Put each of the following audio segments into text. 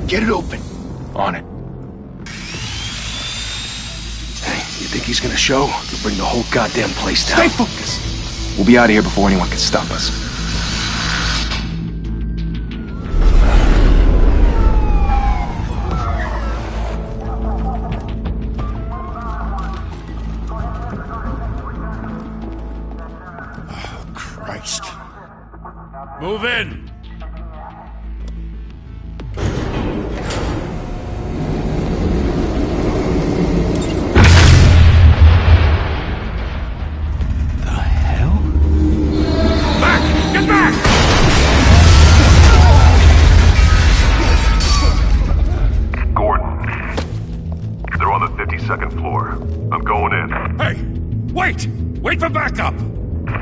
Get it open. On it. Hey, you think he's gonna show? You'll bring the whole goddamn place down. Stay focused! We'll be out of here before anyone can stop us. Oh, Christ. Move in! Second floor. I'm going in. Hey! Wait! Wait for backup!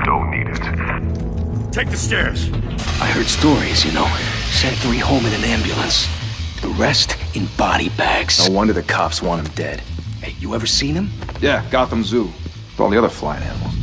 Don't need it. Take the stairs. I heard stories, you know. Sent 3 home in an ambulance. The rest in body bags. No wonder the cops want him dead. Hey, you ever seen him? Yeah, Gotham Zoo. With all the other flying animals.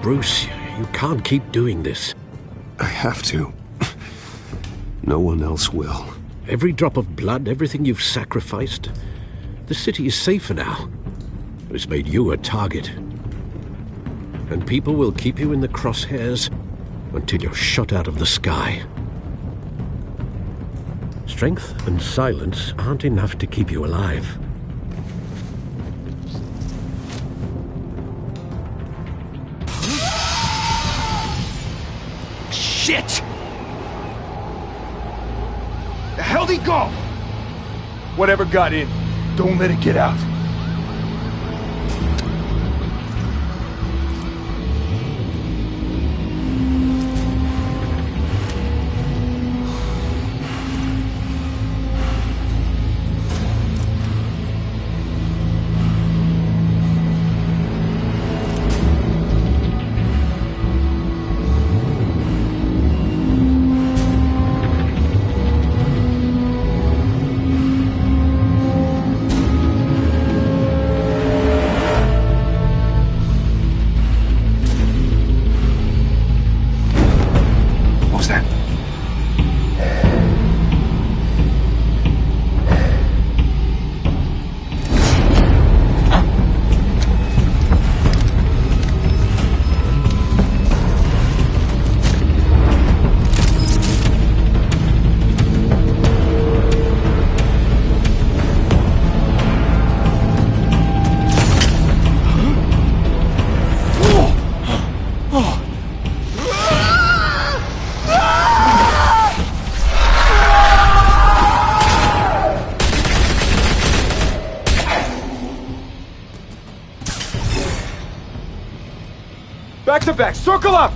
Bruce, you can't keep doing this. I have to. No one else will. Every drop of blood, everything you've sacrificed. The city is safer now. But it's made you a target. And people will keep you in the crosshairs until you're shot out of the sky. Strength and silence aren't enough to keep you alive. Shit! The hell'd he go? Whatever got in, don't let it get out. Back to back, circle up!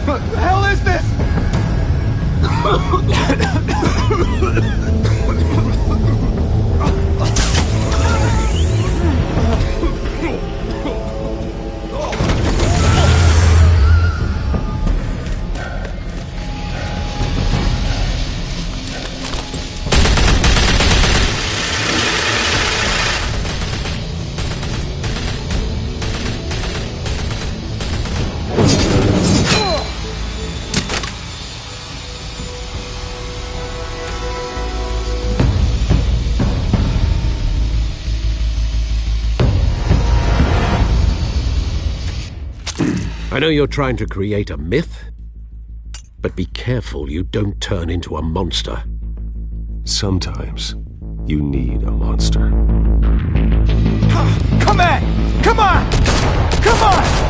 What the hell is this? I know you're trying to create a myth, but be careful you don't turn into a monster. Sometimes you need a monster. Come on! Come on! Come on!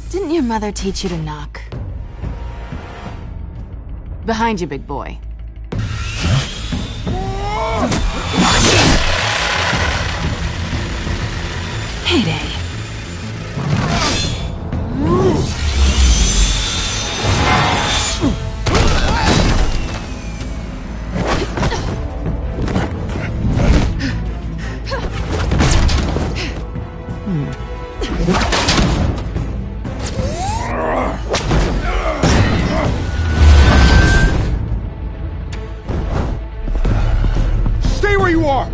Didn't your mother teach you to knock? Behind you, big boy. Heyday. Stay where you are!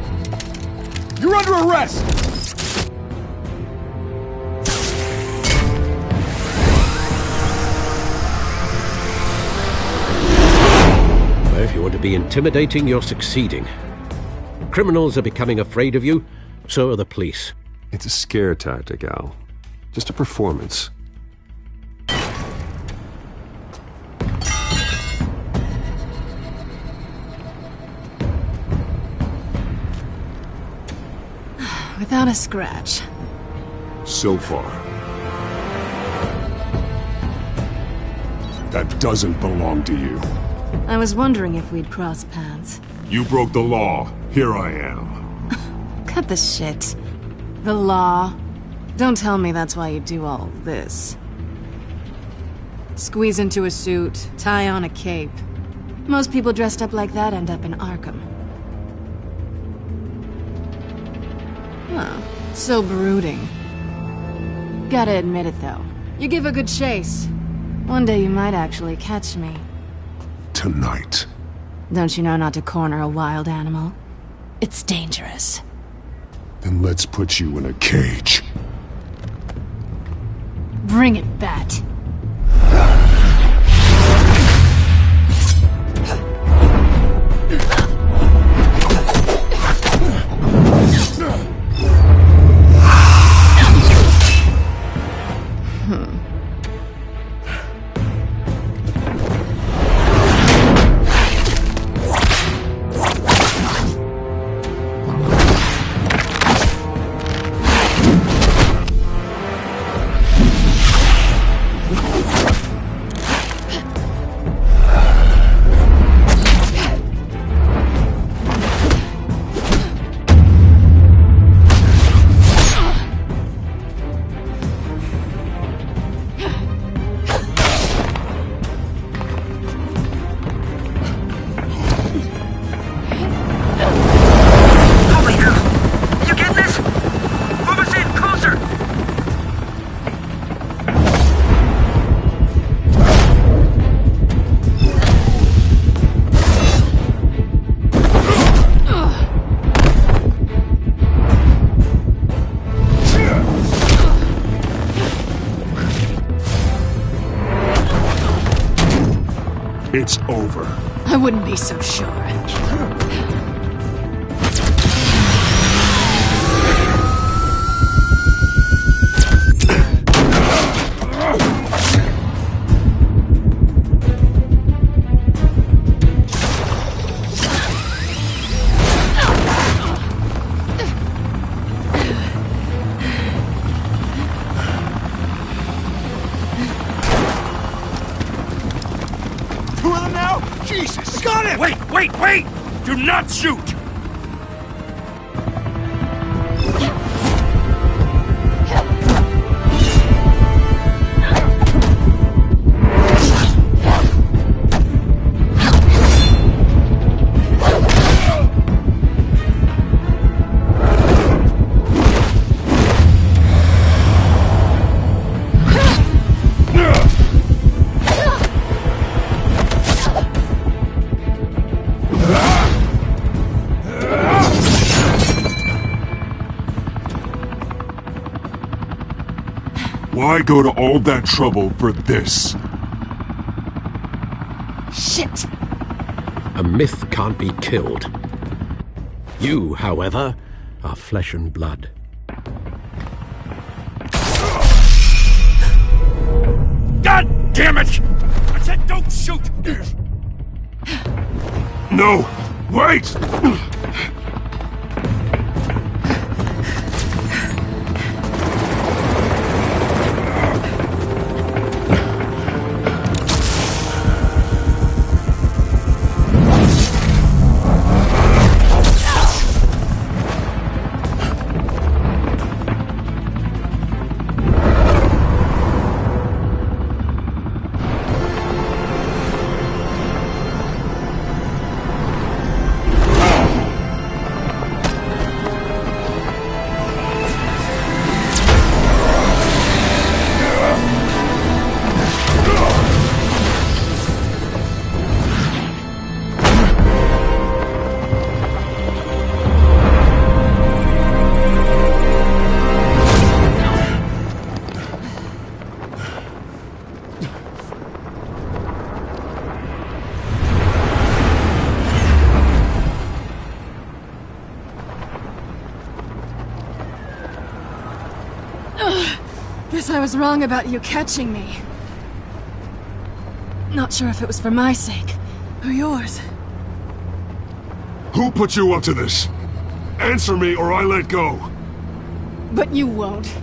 You're under arrest! Well, if you want to be intimidating, you're succeeding. Criminals are becoming afraid of you, so are the police. It's a scare tactic, Al. Just a performance. Without a scratch. So far. That doesn't belong to you. I was wondering if we'd cross paths. You broke the law. Here I am. Cut the shit. The law. Don't tell me that's why you do all this. Squeeze into a suit, tie on a cape. Most people dressed up like that end up in Arkham. Oh, so brooding. Gotta admit it, though. You give a good chase. One day you might actually catch me. Tonight. Don't you know not to corner a wild animal? It's dangerous. Then let's put you in a cage. Bring it, Bat. It's over. I wouldn't be so sure. Two of them now? Jesus! Got him! Wait! Do not shoot! Why go to all that trouble for this? Shit! A myth can't be killed. You, however, are flesh and blood. God damn it! I said don't shoot! No! Wait! Guess I was wrong about you catching me. Not sure if it was for my sake, or yours. Who put you up to this? Answer me or I let go. But you won't.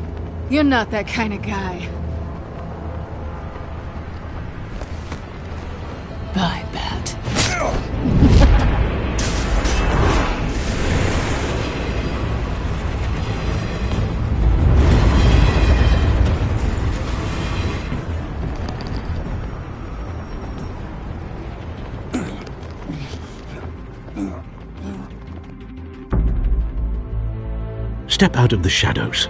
You're not that kind of guy. Bye, Bat. Step out of the shadows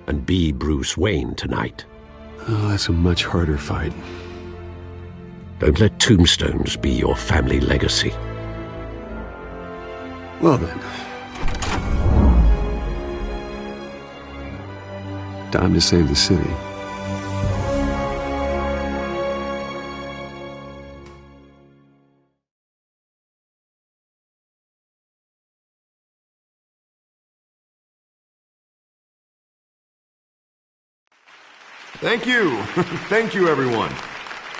and be Bruce Wayne tonight. Oh, that's a much harder fight. Don't let tombstones be your family legacy. Well then. Time to save the city. Thank you. Thank you, everyone.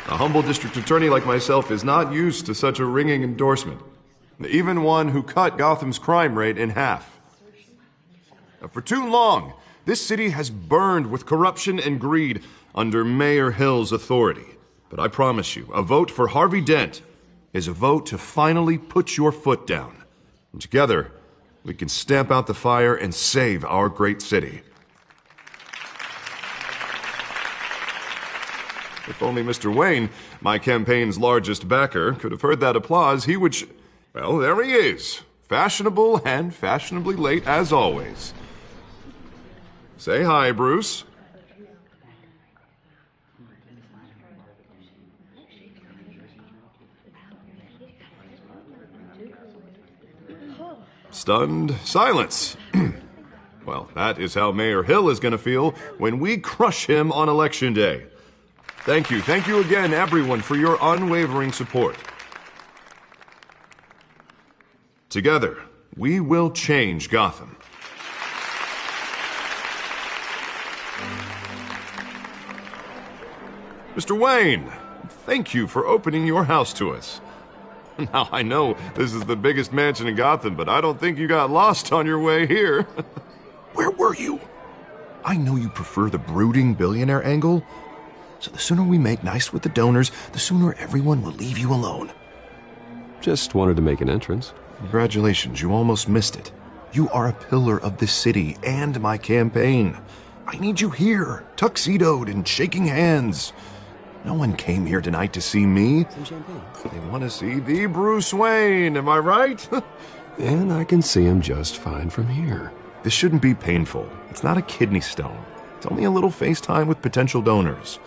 A humble district attorney like myself is not used to such a ringing endorsement. Even one who cut Gotham's crime rate in half. For too long, this city has burned with corruption and greed under Mayor Hill's authority. But I promise you, a vote for Harvey Dent is a vote to finally put your foot down. And together, we can stamp out the fire and save our great city. If only Mr. Wayne, my campaign's largest backer, could have heard that applause, he would well, there he is. Fashionable and fashionably late as always. Say hi, Bruce. Stunned silence. Well, that is how Mayor Hill is going to feel when we crush him on Election Day. Thank you again, everyone, for your unwavering support. Together, we will change Gotham. Mr. Wayne, thank you for opening your house to us. Now, I know this is the biggest mansion in Gotham, but I don't think you got lost on your way here. Where were you? I know you prefer the brooding billionaire angle, so the sooner we make nice with the donors, the sooner everyone will leave you alone. Just wanted to make an entrance. Congratulations, you almost missed it. You are a pillar of this city and my campaign. I need you here, tuxedoed and shaking hands. No one came here tonight to see me. Some champagne. They want to see the Bruce Wayne, am I right? And I can see him just fine from here. This shouldn't be painful. It's not a kidney stone. It's only a little FaceTime with potential donors.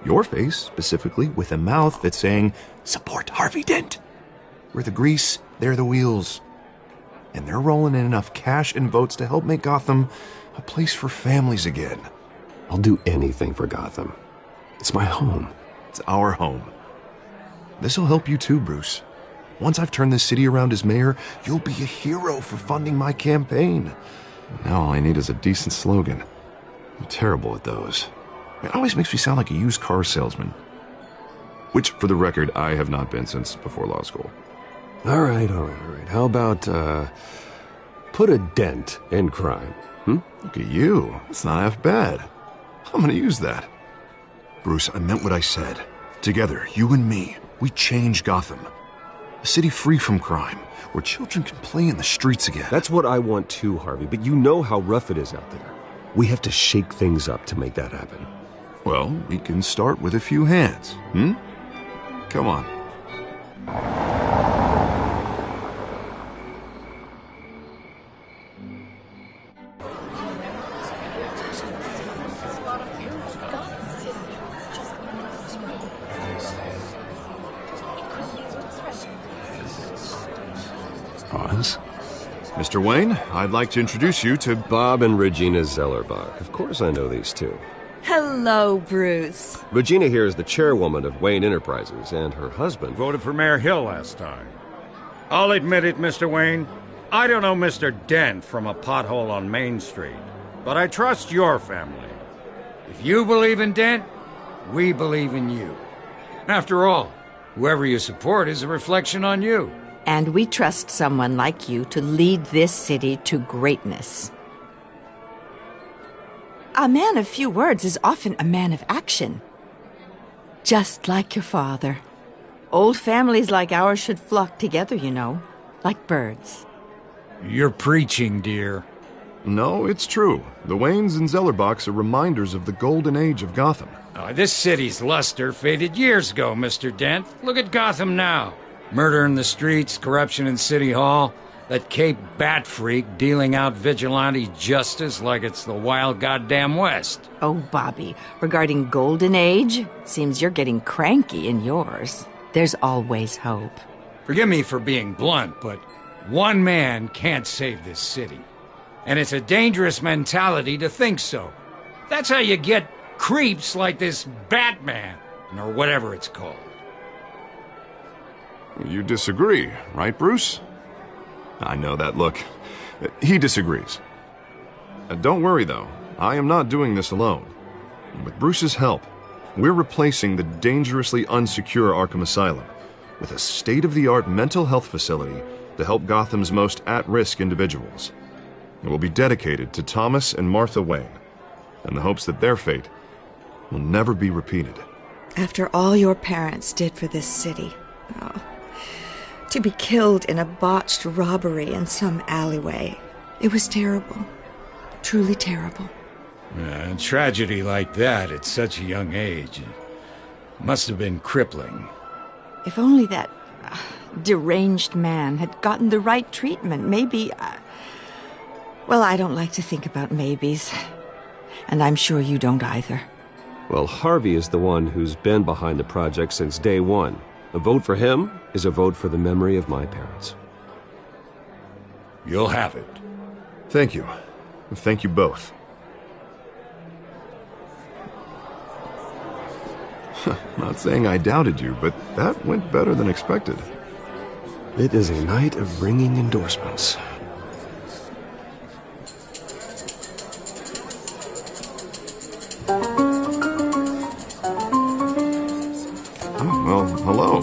Your face, specifically, with a mouth that's saying, support Harvey Dent. We're the grease, they're the wheels. And they're rolling in enough cash and votes to help make Gotham a place for families again. I'll do anything for Gotham. It's my home. It's our home. This'll help you too, Bruce. Once I've turned this city around as mayor, you'll be a hero for funding my campaign. Now all I need is a decent slogan. I'm terrible at those. It always makes me sound like a used car salesman. Which, for the record, I have not been since before law school. All right. How about, put a dent in crime, Look at you. It's not half bad. I'm gonna use that. Bruce, I meant what I said. Together, you and me, we change Gotham. A city free from crime, where children can play in the streets again. That's what I want too, Harvey, but you know how rough it is out there. We have to shake things up to make that happen. Well, we can start with a few hands, Come on. Oz? Mr. Wayne, I'd like to introduce you to Bob and Regina Zellerbach. Of course I know these two. Hello, Bruce. Regina here is the chairwoman of Wayne Enterprises, and her husband Voted for Mayor Hill last time. I'll admit it, Mr. Wayne. I don't know Mr. Dent from a pothole on Main Street, but I trust your family. If you believe in Dent, we believe in you. After all, whoever you support is a reflection on you. And we trust someone like you to lead this city to greatness. A man of few words is often a man of action. Just like your father. Old families like ours should flock together, you know, like birds. You're preaching, dear. No, it's true. The Waynes and Zellerbachs are reminders of the golden age of Gotham. This city's luster faded years ago, Mr. Dent. Look at Gotham now. Murder in the streets, corruption in City Hall, that Cape Bat freak dealing out vigilante justice like it's the wild goddamn West. Oh, Bobby, regarding Golden Age, it seems you're getting cranky in yours. There's always hope. Forgive me for being blunt, but one man can't save this city. And it's a dangerous mentality to think so. That's how you get creeps like this Batman, or whatever it's called. You disagree, right, Bruce? I know that look. He disagrees. Don't worry, though. I am not doing this alone. With Bruce's help, we're replacing the dangerously unsecure Arkham Asylum with a state-of-the-art mental health facility to help Gotham's most at-risk individuals. It will be dedicated to Thomas and Martha Wayne, in the hopes that their fate will never be repeated. After all your parents did for this city, to be killed in a botched robbery in some alleyway, it was terrible. Truly terrible. A tragedy like that at such a young age must have been crippling. If only that deranged man had gotten the right treatment, maybe... Well, I don't like to think about maybes. And I'm sure you don't either. Well, Harvey is the one who's been behind the project since day one. A vote for him is a vote for the memory of my parents. You'll have it. Thank you. Thank you both. Not saying I doubted you, but that went better than expected. It is a night of ringing endorsements. Oh, well, hello.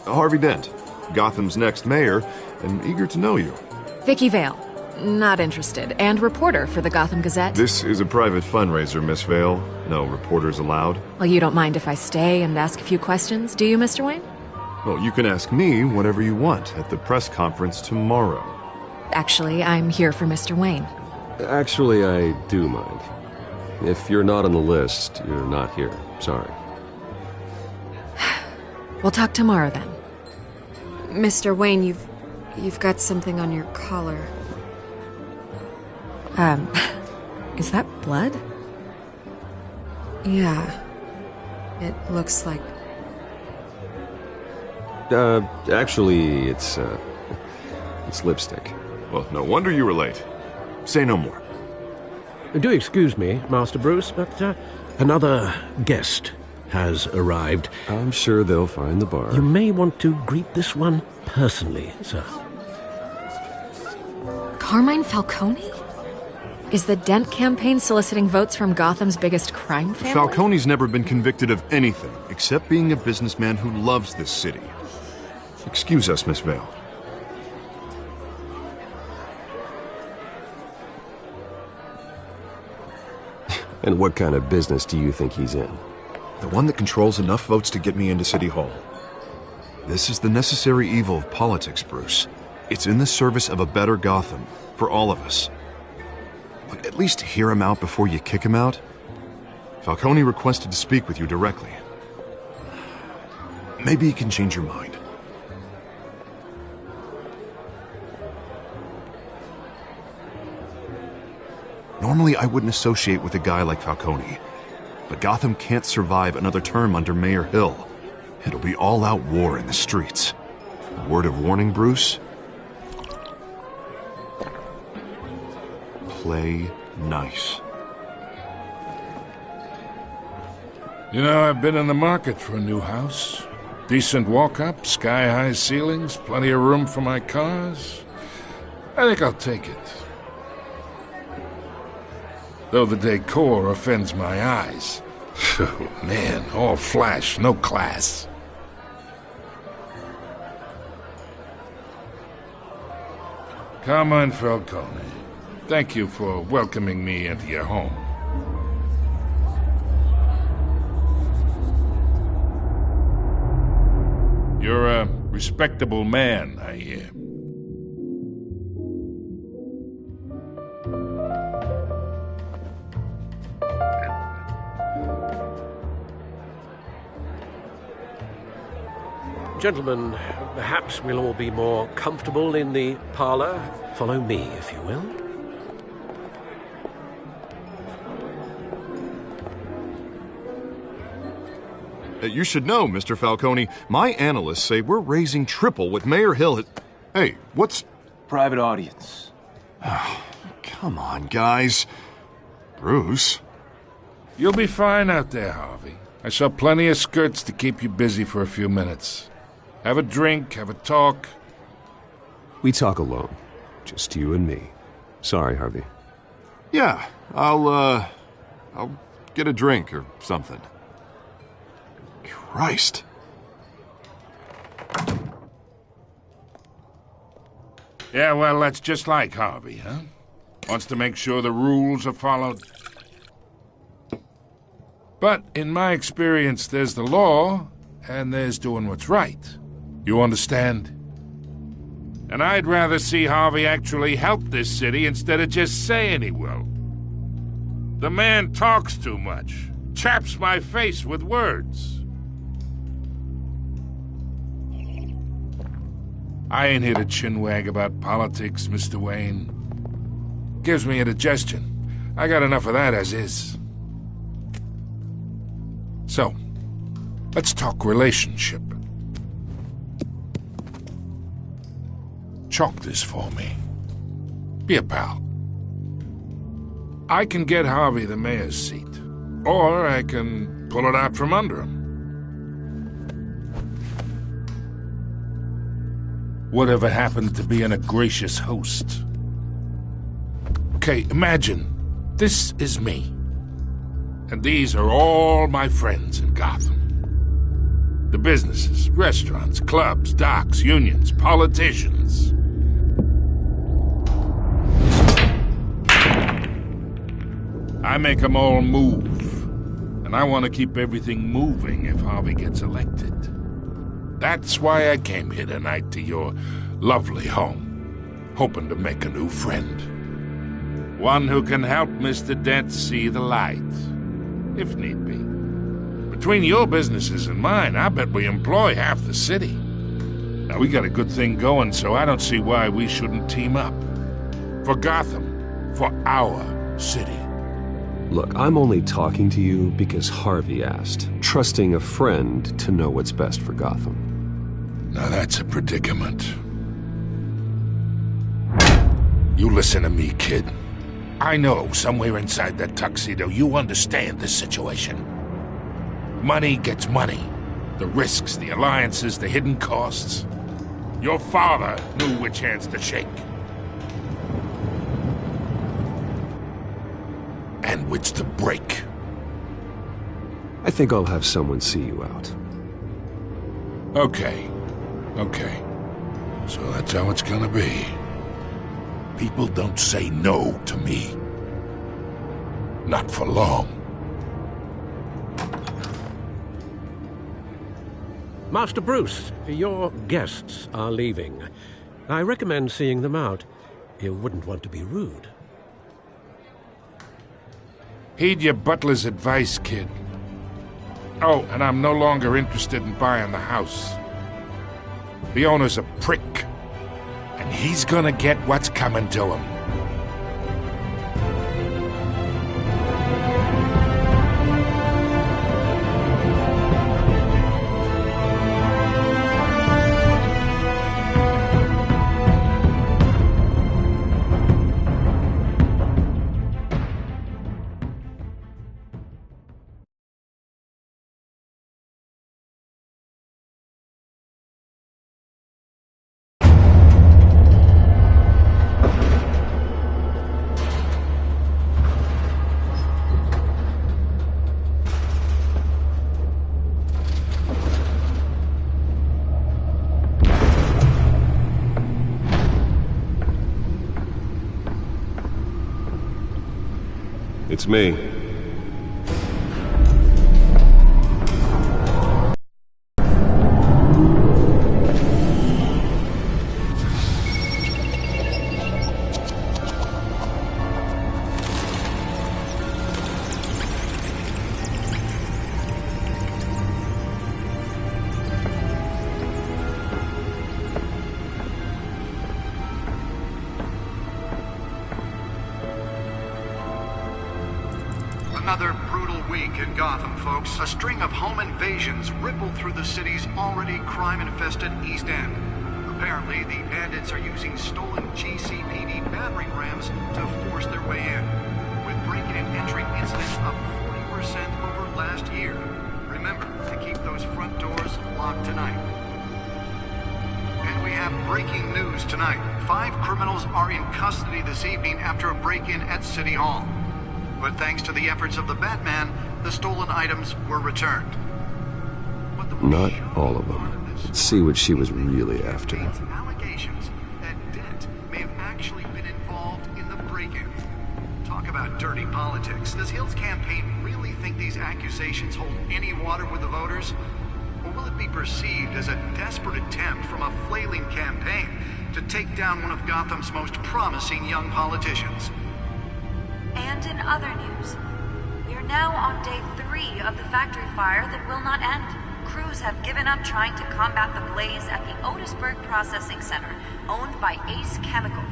Harvey Dent, Gotham's next mayor, and eager to know you. Vicky Vale. Not interested. And reporter for the Gotham Gazette. This is a private fundraiser, Miss Vale. No reporters allowed. Well, you don't mind if I stay and ask a few questions, do you, Mr. Wayne? Well, you can ask me whatever you want at the press conference tomorrow. Actually, I'm here for Mr. Wayne. Actually, I do mind. If you're not on the list, you're not here. Sorry. We'll talk tomorrow, then. Mr. Wayne, you've got something on your collar. Is that blood? Yeah. It looks like... Actually, it's lipstick. Well, no wonder you were late. Say no more. Do excuse me, Master Bruce, but another guest has arrived. I'm sure they'll find the bar. You may want to greet this one personally, sir. Carmine Falcone? Is the Dent campaign soliciting votes from Gotham's biggest crime family? Falcone's never been convicted of anything, except being a businessman who loves this city. Excuse us, Miss Vale. And what kind of business do you think he's in? The one that controls enough votes to get me into City Hall. This is the necessary evil of politics, Bruce. It's in the service of a better Gotham, for all of us. Look, at least hear him out before you kick him out. Falcone requested to speak with you directly. Maybe he can change your mind. Normally, I wouldn't associate with a guy like Falcone. But Gotham can't survive another term under Mayor Hill. It'll be all-out war in the streets. A word of warning, Bruce? Play nice. You know, I've been in the market for a new house. Decent walk-up, sky-high ceilings, plenty of room for my cars. I think I'll take it. Though the decor offends my eyes. Oh, man, all flash, no class. Carmine Falcone, thank you for welcoming me into your home. You're a respectable man, I hear. Gentlemen, perhaps we'll all be more comfortable in the parlor. Follow me, if you will. You should know, Mr. Falcone, my analysts say we're raising triple what Mayor Hill has... Hey, what's... Private audience. Oh, come on, guys. Bruce? You'll be fine out there, Harvey. I saw plenty of skirts to keep you busy for a few minutes. Have a drink, have a talk. We talk alone. Just you and me. Sorry, Harvey. Yeah, I'll get a drink or something. Christ. Yeah, well, that's just like Harvey, huh? Wants to make sure the rules are followed. But in my experience, there's the law, and there's doing what's right. You understand? And I'd rather see Harvey actually help this city instead of just saying he will. The man talks too much, chaps my face with words. I ain't here to chinwag about politics, Mr. Wayne. Gives me indigestion. I got enough of that as is. So, let's talk relationship. Chalk this for me. Be a pal. I can get Harvey the mayor's seat, or I can pull it out from under him. Whatever happened to being a gracious host? Okay, imagine, this is me. And these are all my friends in Gotham. The businesses, restaurants, clubs, docks, unions, politicians. I make them all move. And I want to keep everything moving if Harvey gets elected. That's why I came here tonight to your lovely home, hoping to make a new friend. One who can help Mr. Dent see the light, if need be. Between your businesses and mine, I bet we employ half the city. Now, we got a good thing going, so I don't see why we shouldn't team up. For Gotham, for our city. Look, I'm only talking to you because Harvey asked, trusting a friend to know what's best for Gotham. Now that's a predicament. You listen to me, kid. I know somewhere inside that tuxedo you understand this situation. Money gets money. The risks, the alliances, the hidden costs. Your father knew which hands to shake. And which to break. I think I'll have someone see you out. Okay. So that's how it's gonna be. People don't say no to me. Not for long. Master Bruce, your guests are leaving. I recommend seeing them out. You wouldn't want to be rude. Heed your butler's advice, kid. Oh, and I'm no longer interested in buying the house. The owner's a prick, and he's gonna get what's coming to him. It's me. Another brutal week in Gotham, folks. A string of home invasions rippled through the city's already crime-infested East End. Apparently, the bandits are using stolen GCPD battering rams to force their way in, with break-in and entry incidents up 40% over last year. Remember to keep those front doors locked tonight. And we have breaking news tonight. 5 criminals are in custody this evening after a break-in at City Hall. But thanks to the efforts of the Batman, the stolen items were returned. Not all of them. Let's see what she was really after. Allegations that Dent may have actually been involved in the break-in. Talk about dirty politics. Does Hill's campaign really think these accusations hold any water with the voters? Or will it be perceived as a desperate attempt from a flailing campaign to take down one of Gotham's most promising young politicians? And in other news, we are now on day 3 of the factory fire that will not end. Crews have given up trying to combat the blaze at the Otisburg Processing Center, owned by Ace Chemical.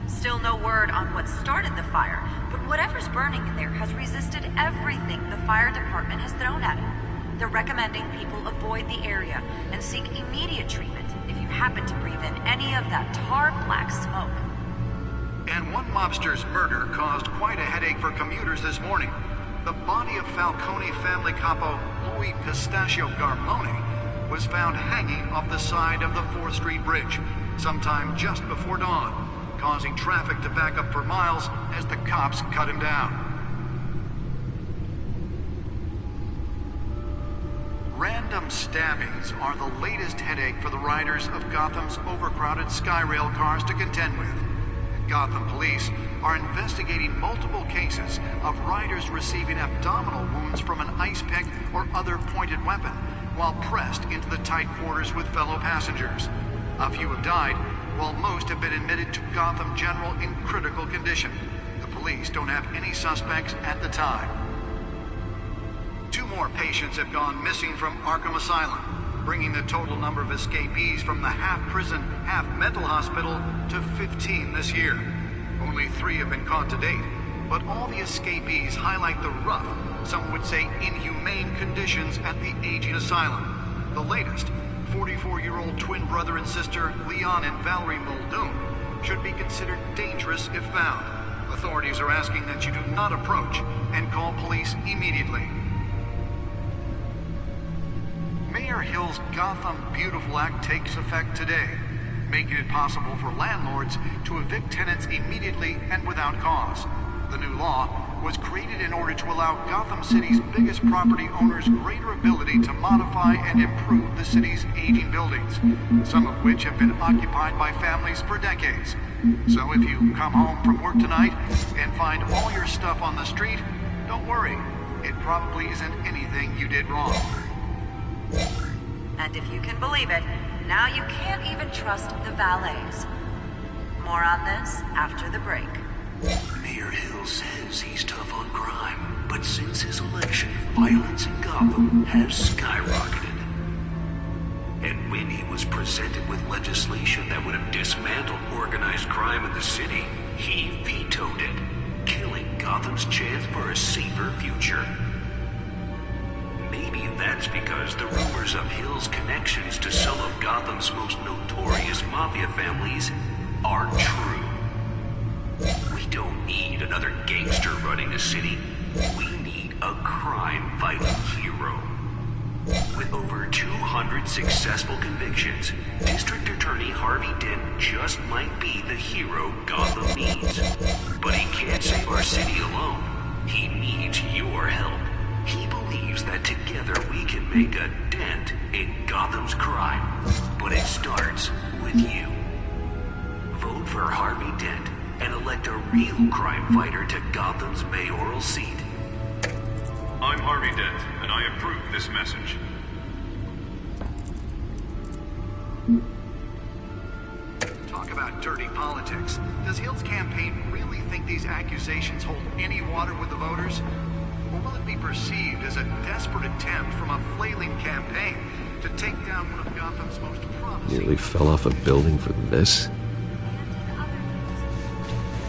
Still no word on what started the fire, but whatever's burning in there has resisted everything the fire department has thrown at it. They're recommending people avoid the area and seek immediate treatment if you happen to breathe in any of that tar black smoke. And one mobster's murder caused quite a headache for commuters this morning. The body of Falcone family capo Louis Pistachio Garmone was found hanging off the side of the 4th Street Bridge sometime just before dawn, causing traffic to back up for miles as the cops cut him down. Random stabbings are the latest headache for the riders of Gotham's overcrowded Skyrail cars to contend with. Gotham police are investigating multiple cases of riders receiving abdominal wounds from an ice pick or other pointed weapon while pressed into the tight quarters with fellow passengers. A few have died, while most have been admitted to Gotham General in critical condition. The police don't have any suspects at the time. 2 more patients have gone missing from Arkham Asylum, bringing the total number of escapees from the half-prison, half-mental hospital to 15 this year. Only 3 have been caught to date, but all the escapees highlight the rough, some would say inhumane conditions at the aging asylum. The latest, 44-year-old twin brother and sister Leon and Valerie Muldoon, should be considered dangerous if found. Authorities are asking that you do not approach and call police immediately. Mayor Hill's Gotham Beautiful Act takes effect today, making it possible for landlords to evict tenants immediately and without cause. The new law was created in order to allow Gotham City's biggest property owners greater ability to modify and improve the city's aging buildings, some of which have been occupied by families for decades. So if you come home from work tonight and find all your stuff on the street, don't worry. It probably isn't anything you did wrong. And if you can believe it, now you can't even trust the valets. More on this after the break. Mayor Hill says he's tough on crime, but since his election, violence in Gotham has skyrocketed. And when he was presented with legislation that would have dismantled organized crime in the city, he vetoed it, killing Gotham's chance for a safer future. Maybe that's because the rumors of Hill's connections to some of Gotham's most notorious mafia families are true. We don't need another gangster running the city. We need a crime-fighting hero. With over 200 successful convictions, District Attorney Harvey Dent just might be the hero Gotham needs. But he can't save our city alone. He needs your help. He believes that together we can make a dent in Gotham's crime. But it starts with you. Vote for Harvey Dent and elect a real crime fighter to Gotham's mayoral seat. I'm Harvey Dent, and I approve this message. Talk about dirty politics. Does Hill's campaign really think these accusations hold any water with the voters? Or will it be perceived as a desperate attempt from a flailing campaign to take down one of Gotham's most promising... Nearly fell off a building for this?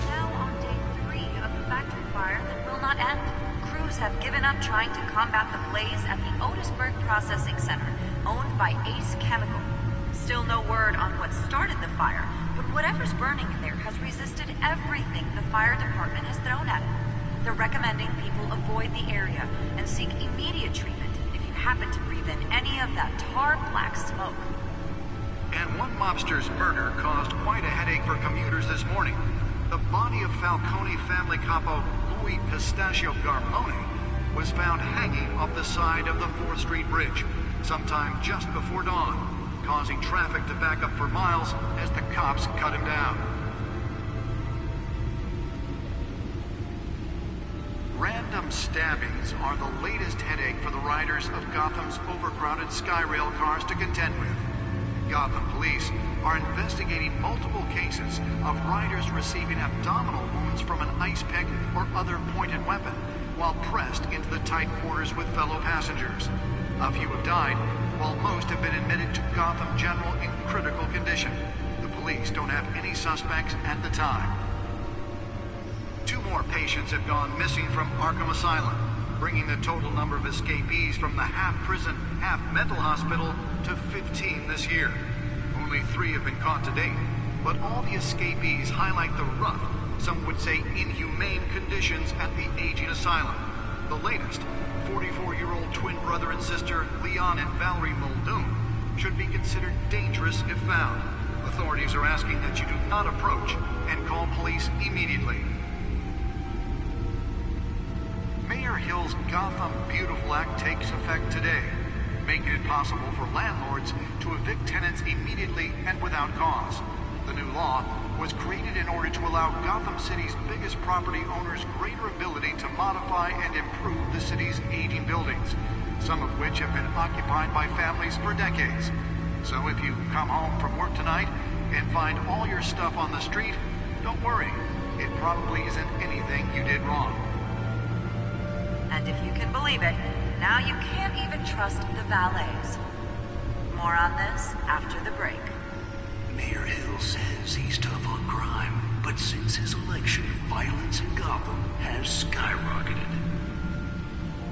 Now on day 3 of the factory fire that will not end. Crews have given up trying to combat the blaze at the Otisburg Processing Center, owned by Ace Chemical. Still no word on what started the fire, but whatever's burning in there has resisted everything the fire department has thrown at it. They're recommending people avoid the area and seek immediate treatment if you happen to breathe in any of that tar black smoke. And one mobster's murder caused quite a headache for commuters this morning. The body of Falcone family capo Louis Pistachio Garmone was found hanging off the side of the 4th Street Bridge sometime just before dawn, causing traffic to back up for miles as the cops cut him down. Random stabbings are the latest headache for the riders of Gotham's overcrowded Skyrail cars to contend with. Gotham police are investigating multiple cases of riders receiving abdominal wounds from an ice pick or other pointed weapon while pressed into the tight quarters with fellow passengers. A few have died, while most have been admitted to Gotham General in critical condition. The police don't have any suspects at the time. 2 more patients have gone missing from Arkham Asylum, bringing the total number of escapees from the half-prison, half-mental hospital to 15 this year. Only 3 have been caught to date, but all the escapees highlight the rough, some would say inhumane conditions at the aging asylum. The latest, 44-year-old twin brother and sister Leon and Valerie Muldoon, should be considered dangerous if found. Authorities are asking that you do not approach and call police immediately. Mayor Hill's Gotham Beautiful Act takes effect today, making it possible for landlords to evict tenants immediately and without cause. The new law was created in order to allow Gotham City's biggest property owners greater ability to modify and improve the city's aging buildings, some of which have been occupied by families for decades. So if you come home from work tonight and find all your stuff on the street, don't worry. It probably isn't anything you did wrong. And if you can believe it, now you can't even trust the valets. More on this after the break. Mayor Hill says he's tough on crime, but since his election, violence in Gotham has skyrocketed.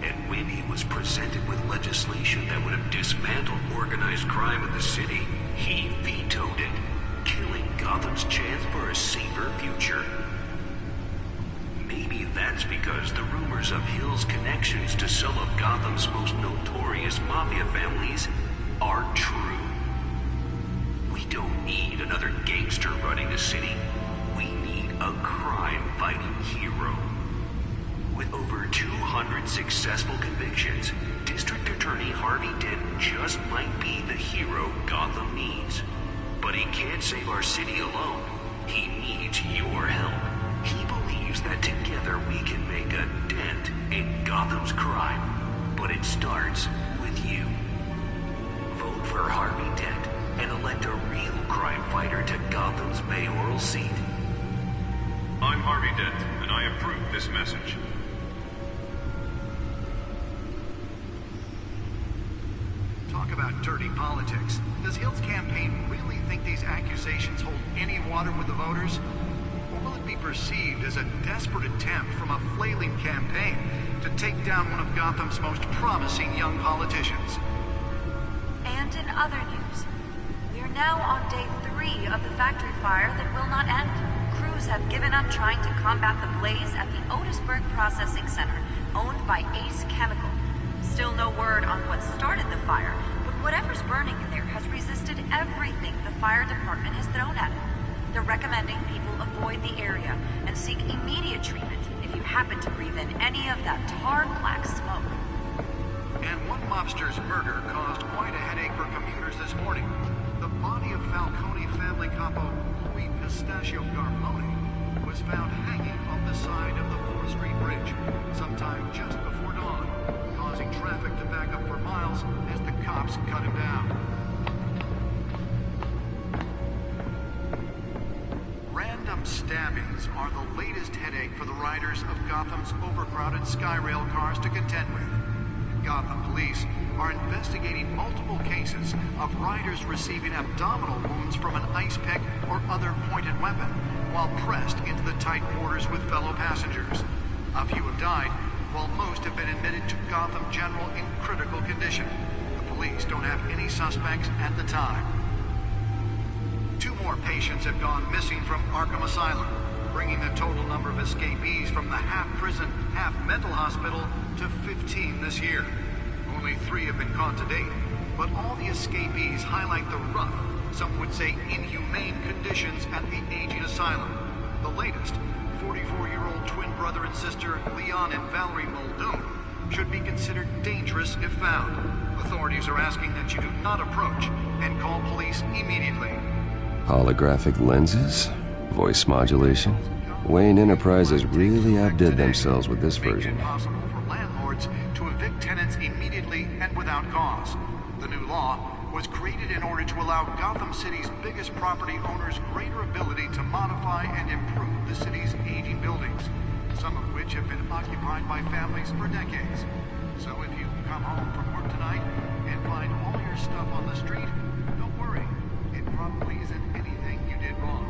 And when he was presented with legislation that would have dismantled organized crime in the city, he vetoed it, killing Gotham's chance for a safer future. Maybe that's because the rumors of Hill's connections to some of Gotham's most notorious mafia families are true. We don't need another gangster running the city. We need a crime-fighting hero. With over 200 successful convictions, District Attorney Harvey Dent just might be the hero Gotham needs. But he can't save our city alone. He needs your help. He believes that together we can make a dent in Gotham's crime. But it starts with you. Vote for Harvey Dent and elect a real crime fighter to Gotham's mayoral seat. I'm Harvey Dent, and I approve this message. Talk about dirty politics. Does Hill's campaign really think these accusations hold any water with the voters? Or will it be perceived as a desperate attempt from a flailing campaign to take down one of Gotham's most promising young politicians? And in other news, we're now on day 3 of the factory fire that will not end. Crews have given up trying to combat the blaze at the Otisburg Processing Center, owned by Ace Chemical. Still no word on what started the fire, but whatever's burning in there has resisted everything the fire department has thrown at it. They're recommending people avoid the area and seek immediate treatment if you happen to breathe in any of that tar black smoke. And one mobster's murder caused quite a headache for commuters this morning. The body of Falcone family capo Louis Pistachio Garmoni was found hanging on the side of the 4th Street Bridge sometime just before dawn, causing traffic to back up for miles as the cops cut him down. Random stabbings are the latest headache for the riders of Gotham's overcrowded Skyrail cars to contend with. Gotham police are investigating multiple cases of riders receiving abdominal wounds from an ice pick or other pointed weapon while pressed into the tight quarters with fellow passengers. A few have died, while most have been admitted to Gotham General in critical condition. The police don't have any suspects at the time. 2 more patients have gone missing from Arkham Asylum, bringing the total number of escapees from the half-prison, half-mental hospital to 15 this year. Only 3 have been caught to date, but all the escapees highlight the rough, some would say inhumane conditions at the aging asylum. The latest, 44-year-old twin brother and sister Leon and Valerie Muldoon, should be considered dangerous if found. Authorities are asking that you do not approach and call police immediately. Holographic lenses? Voice modulation? Wayne Enterprises really outdid themselves with this version. Making it possible for landlords to evict tenants immediately and without cause. The new law was created in order to allow Gotham City's biggest property owners greater ability to modify and improve the city's aging buildings, some of which have been occupied by families for decades. So if you come home from work tonight and find all your stuff on the street, don't worry. It probably isn't anything you did wrong.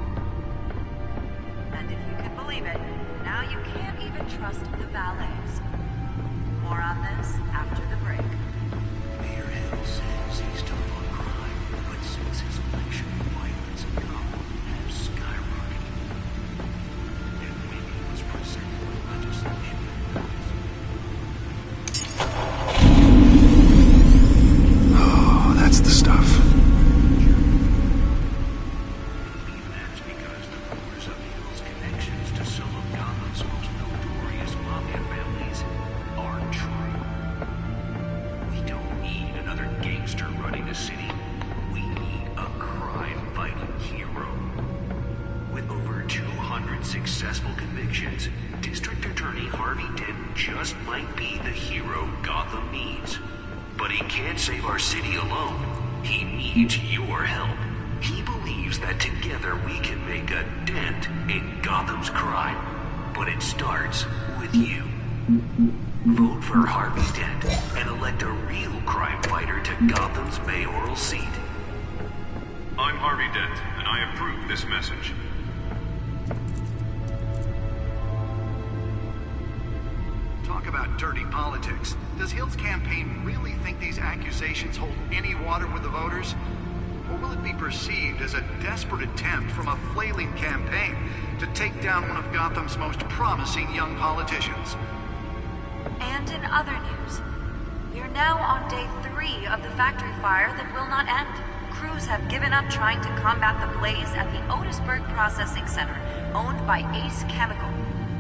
And if you can believe it, now you can't even trust the valets. More on this after the break. Mayor Hill says he's tough on crime, but since his election, violence in Gotham has skyrocketed. And when he was presented with legislation, oh, that's the stuff. Morgan just might be the hero Gotham needs. But he can't save our city alone. He needs your help. He believes that together we can make a dent in Gotham's crime. But it starts with you. Vote for Harvey Dent and elect a real crime fighter to Gotham's mayoral seat. I'm Harvey Dent, and I approve this message. Talk about dirty politics. Does Hill's campaign really think these accusations hold any water with the voters? Or will it be perceived as a desperate attempt from a flailing campaign to take down one of Gotham's most promising young politicians? And in other news, you're now on day 3 of the factory fire that will not end. Crews have given up trying to combat the blaze at the Otisburg Processing Center, owned by Ace Chemical.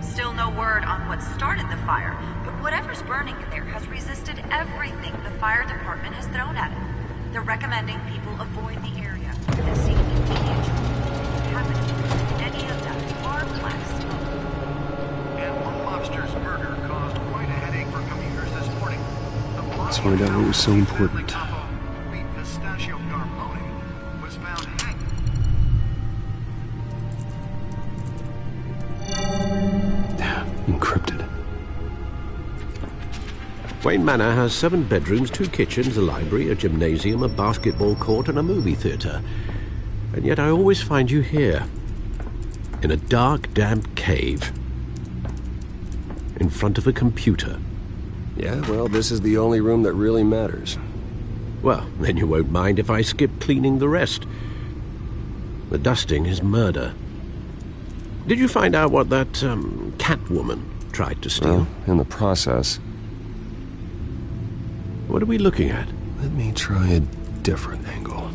Still no word on what started the fire, but whatever's burning in there has resisted everything the fire department has thrown at it. They're recommending people avoid the area and seek immediate treatment happening. Any of that far black smoke. And one mobster's murder caused quite a headache for commuters this morning. Let's find out what was so important. Pistachio Garmoni was found hanging. Encrypted. Wayne Manor has 7 bedrooms, 2 kitchens, a library, a gymnasium, a basketball court, and a movie theatre. And yet I always find you here, in a dark, damp cave, in front of a computer. Yeah, well, this is the only room that really matters. Well, then you won't mind if I skip cleaning the rest. The dusting is murder. Did you find out what that, Catwoman tried to steal? Well, in the process. What are we looking at? Let me try a different angle.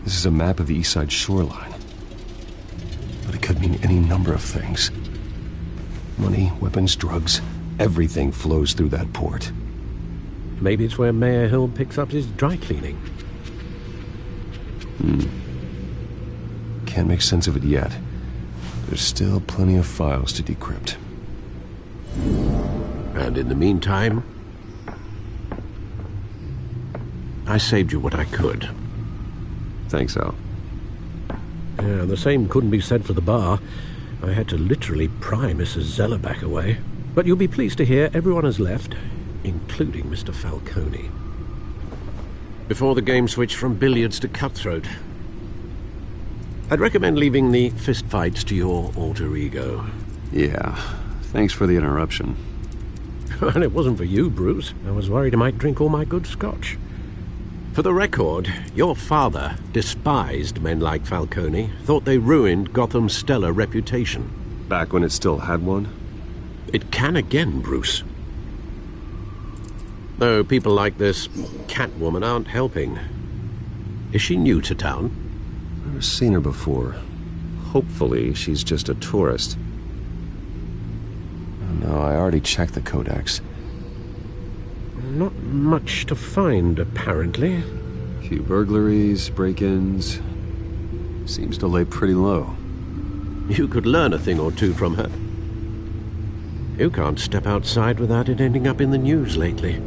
This is a map of the East Side shoreline. But it could mean any number of things. Money, weapons, drugs, everything flows through that port. Maybe it's where Mayor Hill picks up his dry cleaning. Can't make sense of it yet. There's still plenty of files to decrypt. And in the meantime, I saved you what I could. Thanks, Al. Yeah, the same couldn't be said for the bar. I had to literally pry Mrs. Zellerback away. But you'll be pleased to hear everyone has left, including Mr. Falcone. Before the game switched from billiards to cutthroat. I'd recommend leaving the fistfights to your alter ego. Yeah, thanks for the interruption. And it wasn't for you, Bruce. I was worried I might drink all my good scotch. For the record, your father despised men like Falcone, thought they ruined Gotham's stellar reputation. Back when it still had one? It can again, Bruce. Though people like this Catwoman aren't helping. Is she new to town? Never seen her before. Hopefully she's just a tourist. Oh, no, I already checked the codex. Not much to find, apparently. A few burglaries, break-ins. Seems to lay pretty low. You could learn a thing or two from her. You can't step outside without it ending up in the news lately.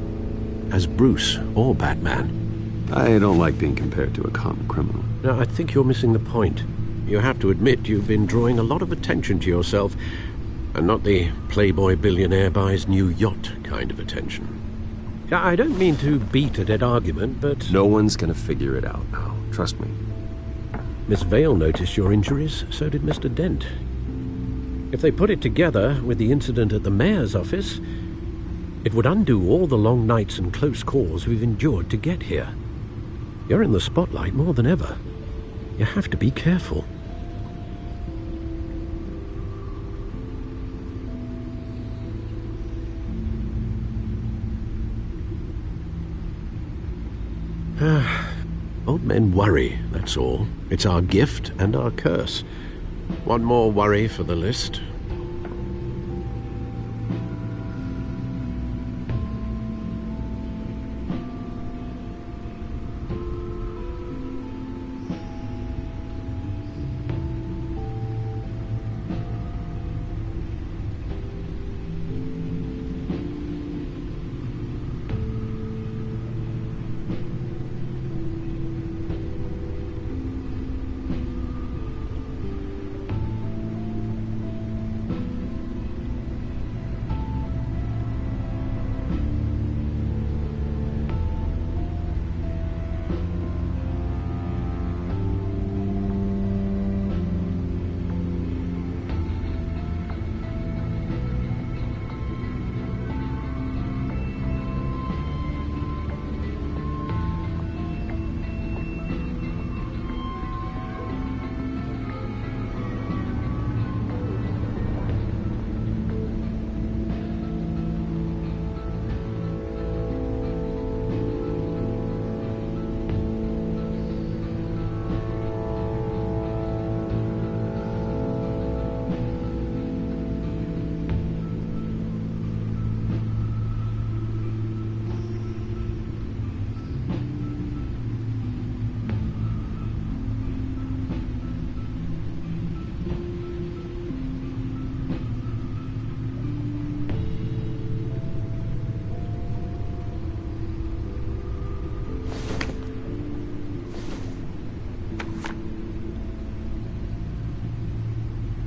As Bruce or Batman. I don't like being compared to a common criminal. No, I think you're missing the point. You have to admit you've been drawing a lot of attention to yourself. And not the playboy billionaire buys new yacht kind of attention. I don't mean to beat a dead argument, but... No one's gonna figure it out now. Trust me. Miss Vale noticed your injuries, so did Mr. Dent. If they put it together with the incident at the mayor's office, it would undo all the long nights and close calls we've endured to get here. You're in the spotlight more than ever. You have to be careful. Old men worry, that's all. It's our gift and our curse. One more worry for the list.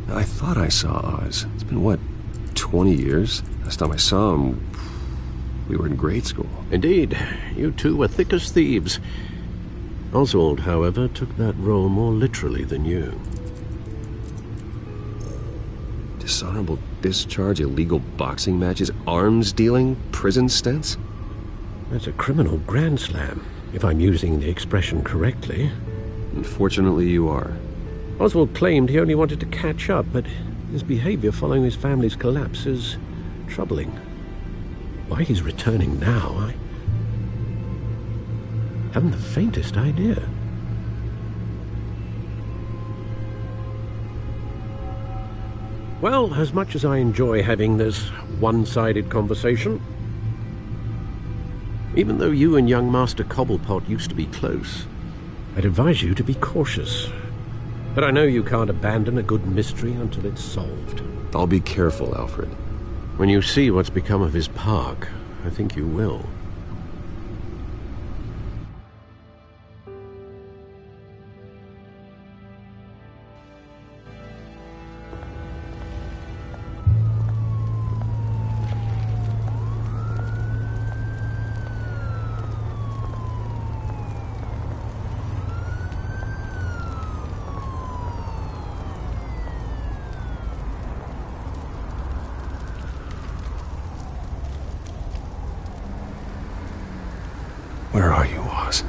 I thought I saw Oz. It's been, what, 20 years? Last time I saw him, we were in grade school. Indeed. You two were thick as thieves. Oswald, however, took that role more literally than you. Dishonorable discharge, illegal boxing matches, arms dealing, prison stints? That's a criminal grand slam, if I'm using the expression correctly. Unfortunately, you are. Oswald claimed he only wanted to catch up, but his behavior following his family's collapse is troubling. Why he's returning now, I haven't the faintest idea. Well, as much as I enjoy having this one-sided conversation, even though you and young Master Cobblepot used to be close, I'd advise you to be cautious. But I know you can't abandon a good mystery until it's solved. I'll be careful, Alfred. When you see what's become of his park, I think you will. Where are you, Oz?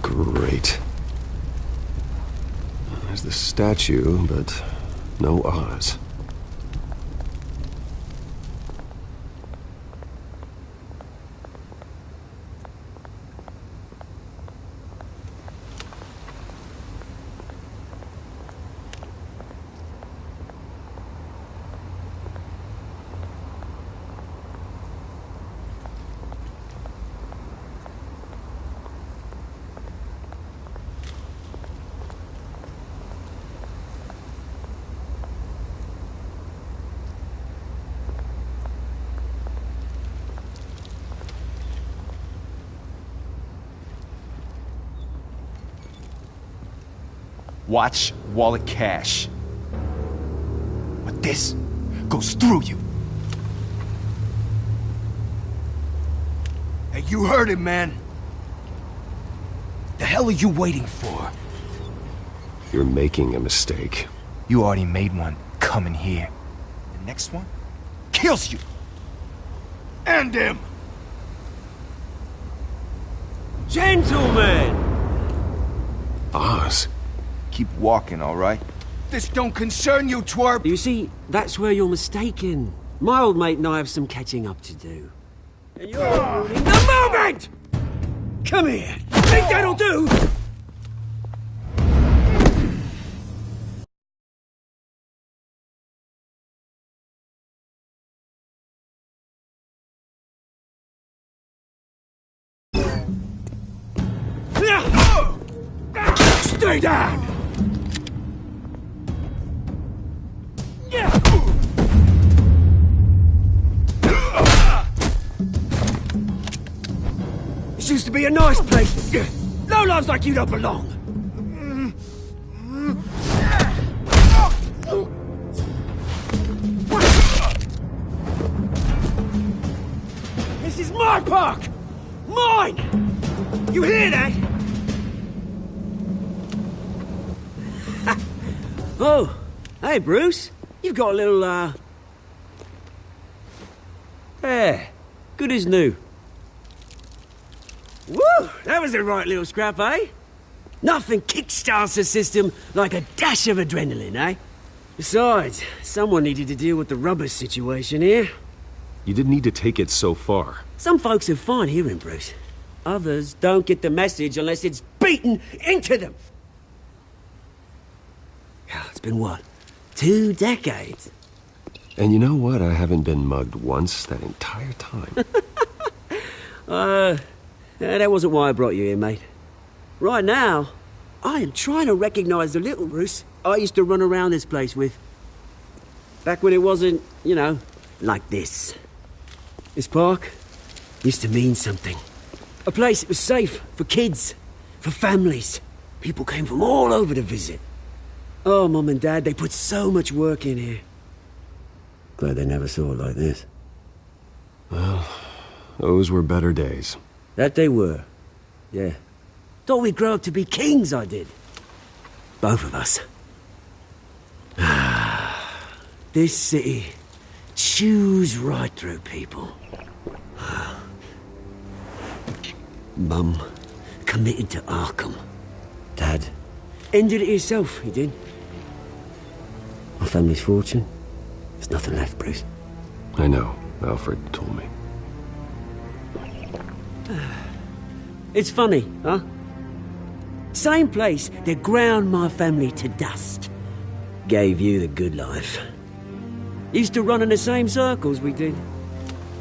Great. There's the statue, but no Oz. Watch wallet cash. But this goes through you. Hey, you heard it, man. The hell are you waiting for? You're making a mistake. You already made one coming here. The next one kills you. And him. Gentlemen! Oz? Keep walking, all right? This don't concern you, twerp! You see, that's where you're mistaken. My old mate and I have some catching up to do. And you're ruining the moment! Come here! Think that'll do? Stay down! This used to be a nice place. No lives like you don't belong. This is my park! Mine! You hear that? Oh, hey, Bruce. You've got a little, There. Good as new. Woo! That was a right little scrap, eh? Nothing kickstarts the system like a dash of adrenaline, eh? Besides, someone needed to deal with the rubber situation here. You didn't need to take it so far. Some folks are fine hearing, Bruce. Others don't get the message unless it's beaten into them. It's been what? 2 decades? And you know what? I haven't been mugged once that entire time. That wasn't why I brought you here, mate. Right now, I am trying to recognize the little Bruce I used to run around this place with. Back when it wasn't, you know, like this. This park used to mean something. A place that was safe for kids, for families. People came from all over to visit. Oh, Mum and Dad, they put so much work in here. Glad they never saw it like this. Well, those were better days. That they were. Yeah. Thought we'd grow up to be kings, I did. Both of us. This city chews right through people. Mum committed to Arkham. Dad ended it himself, he did. My family's fortune. There's nothing left, Bruce. I know. Alfred told me. It's funny, huh? Same place that ground my family to dust. Gave you the good life. Used to run in the same circles we did.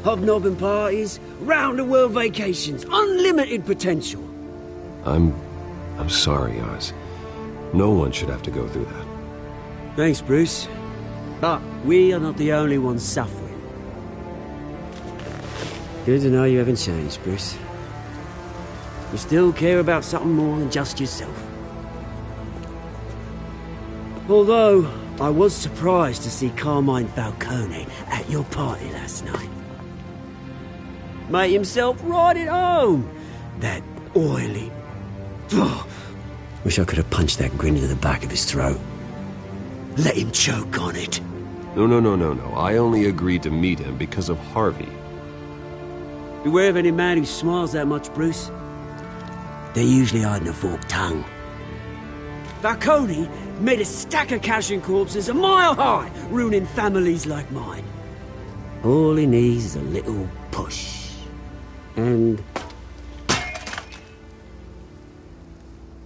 Hobnobbing parties, round-the-world vacations, unlimited potential. I'm sorry, Oz. No one should have to go through that. Thanks, Bruce. But we are not the only ones suffering. Good to know you haven't changed, Bruce. You still care about something more than just yourself. Although, I was surprised to see Carmine Falcone at your party last night. Made himself right at home. That oily... Oh, wish I could have punched that grin into the back of his throat. Let him choke on it. No. I only agreed to meet him because of Harvey. Beware of any man who smiles that much, Bruce. They're usually hiding a forked tongue. Falcone made a stack of cashing corpses a mile high, ruining families like mine. All he needs is a little push. And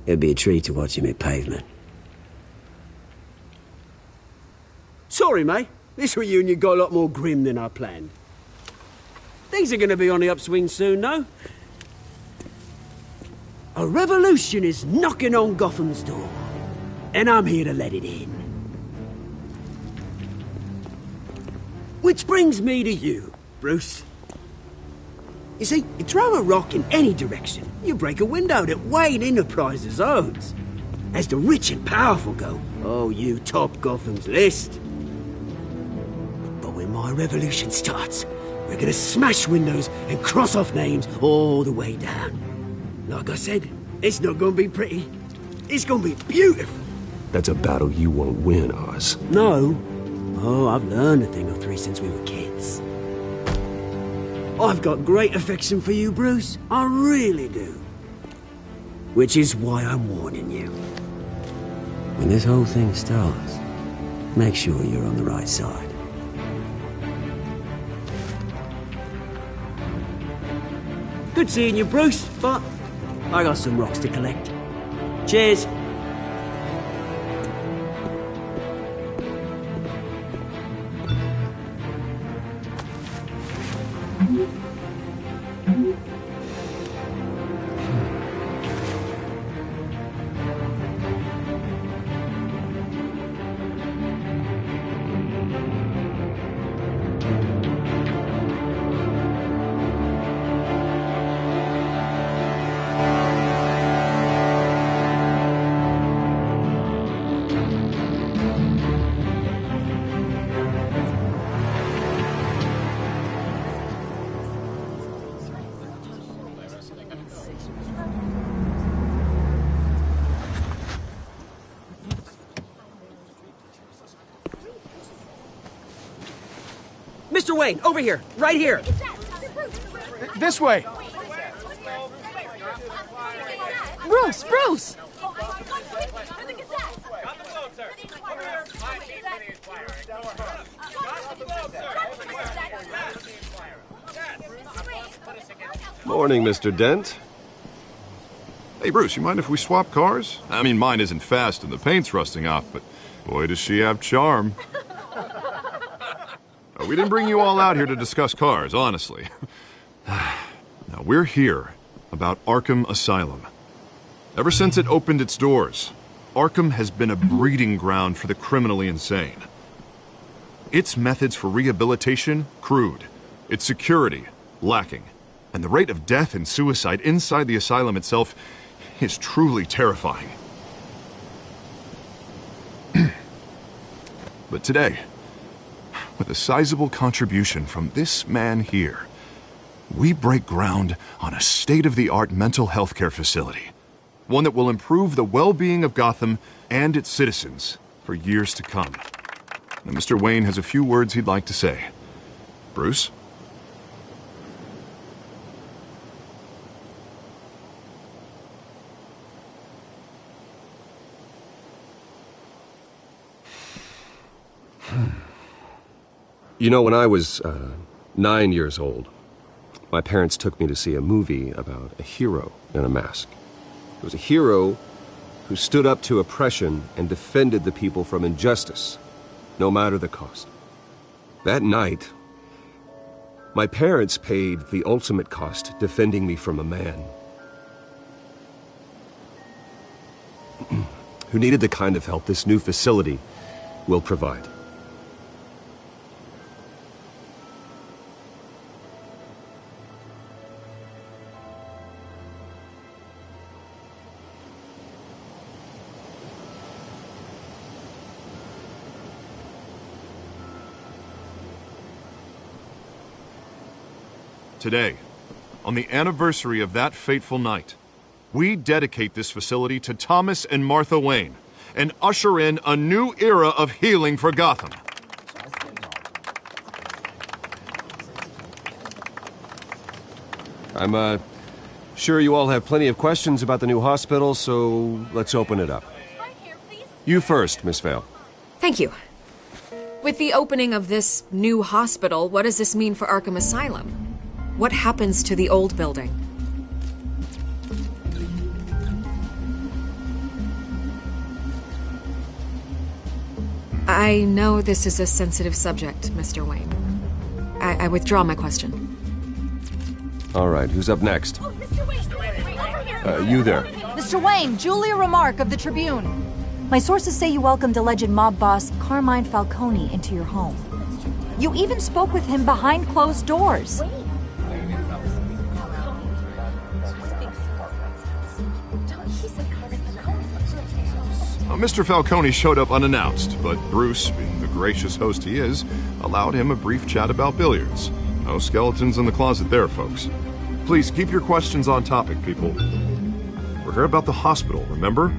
it'd be a treat to watch him hit pavement. Sorry, mate. This reunion got a lot more grim than I planned. Things are going to be on the upswing soon, though. A revolution is knocking on Gotham's door, and I'm here to let it in. Which brings me to you, Bruce. You see, you throw a rock in any direction, you break a window that Wayne Enterprises owns. As the rich and powerful go, oh, you top Gotham's list. But when my revolution starts, we're gonna smash windows and cross off names all the way down. Like I said, it's not gonna be pretty. It's gonna be beautiful. That's a battle you won't win, Oz. No. Oh, I've learned a thing or three since we were kids. I've got great affection for you, Bruce. I really do. Which is why I'm warning you. When this whole thing starts, make sure you're on the right side. Good seeing you, Bruce, but I got some rocks to collect. Cheers. Mr. Wayne, over here, right here. This way. Bruce, Bruce! Morning, Mr. Dent. Hey, Bruce, you mind if we swap cars? I mean, mine isn't fast and the paint's rusting off, but boy, does she have charm. We didn't bring you all out here to discuss cars, honestly. Now, we're here about Arkham Asylum. Ever since it opened its doors, Arkham has been a breeding ground for the criminally insane. Its methods for rehabilitation, crude. Its security, lacking. And the rate of death and suicide inside the asylum itself is truly terrifying. But today, with a sizable contribution from this man here, we break ground on a state-of-the-art mental health care facility. One that will improve the well-being of Gotham and its citizens for years to come. Now, Mr. Wayne has a few words he'd like to say. Bruce? You know, when I was 9 years old, my parents took me to see a movie about a hero in a mask. It was a hero who stood up to oppression and defended the people from injustice, no matter the cost. That night, my parents paid the ultimate cost defending me from a man who needed the kind of help this new facility will provide. Today, on the anniversary of that fateful night, we dedicate this facility to Thomas and Martha Wayne and usher in a new era of healing for Gotham. I'm sure you all have plenty of questions about the new hospital, so let's open it up. You first, Miss Vale. Thank you. With the opening of this new hospital, what does this mean for Arkham Asylum? What happens to the old building? I know this is a sensitive subject, Mr. Wayne. I withdraw my question. All right, who's up next? You there. Mr. Wayne, Julia Remark of the Tribune. My sources say you welcomed alleged mob boss Carmine Falcone into your home. You even spoke with him behind closed doors. Mr. Falcone showed up unannounced, but Bruce, being the gracious host he is, allowed him a brief chat about billiards. No skeletons in the closet there, folks. Please keep your questions on topic, people. We're here about the hospital, remember?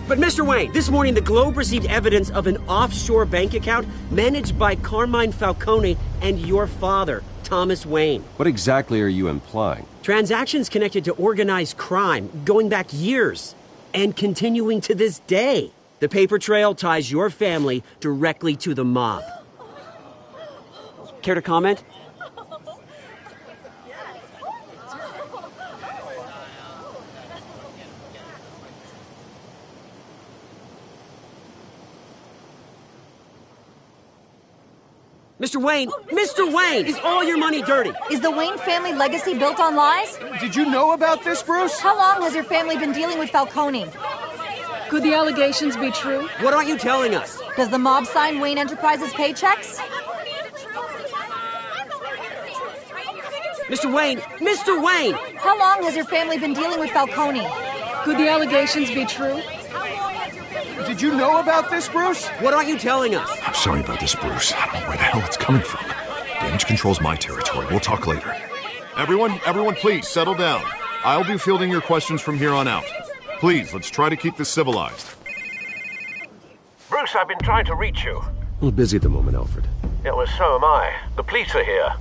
But Mr. Wayne, this morning the Globe received evidence of an offshore bank account managed by Carmine Falcone and your father, Thomas Wayne. What exactly are you implying? Transactions connected to organized crime going back years and continuing to this day. The paper trail ties your family directly to the mob. Care to comment? Mr. Wayne! Mr. Wayne! Is all your money dirty? Is the Wayne family legacy built on lies? Did you know about this, Bruce? How long has your family been dealing with Falcone? Could the allegations be true? What aren't you telling us? Does the mob sign Wayne Enterprises paychecks? Mr. Wayne! Mr. Wayne! How long has your family been dealing with Falcone? Could the allegations be true? Did you know about this, Bruce? What aren't you telling us? I'm sorry about this, Bruce. I don't know where the hell it's coming from. Damage control's my territory. We'll talk later. Everyone, please, settle down. I'll be fielding your questions from here on out. Please, let's try to keep this civilized. Bruce, I've been trying to reach you. A little busy at the moment, Alfred. Yeah, well, so am I. The police are here.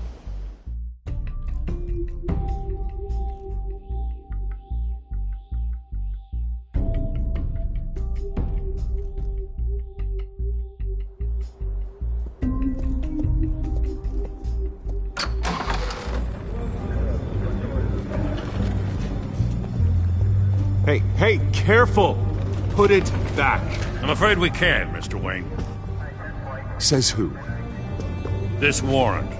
Hey, careful! Put it back. I'm afraid we can't, Mr. Wayne. Says who? This warrant.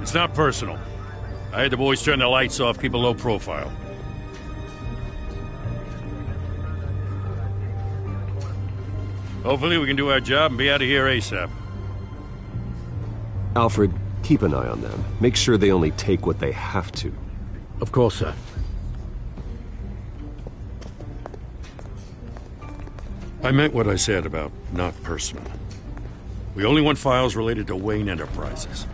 It's not personal. I had the boys turn the lights off, keep a low profile. Hopefully we can do our job and be out of here ASAP. Alfred, keep an eye on them. Make sure they only take what they have to. Of course, sir. I meant what I said about not personal. We only want files related to Wayne Enterprises.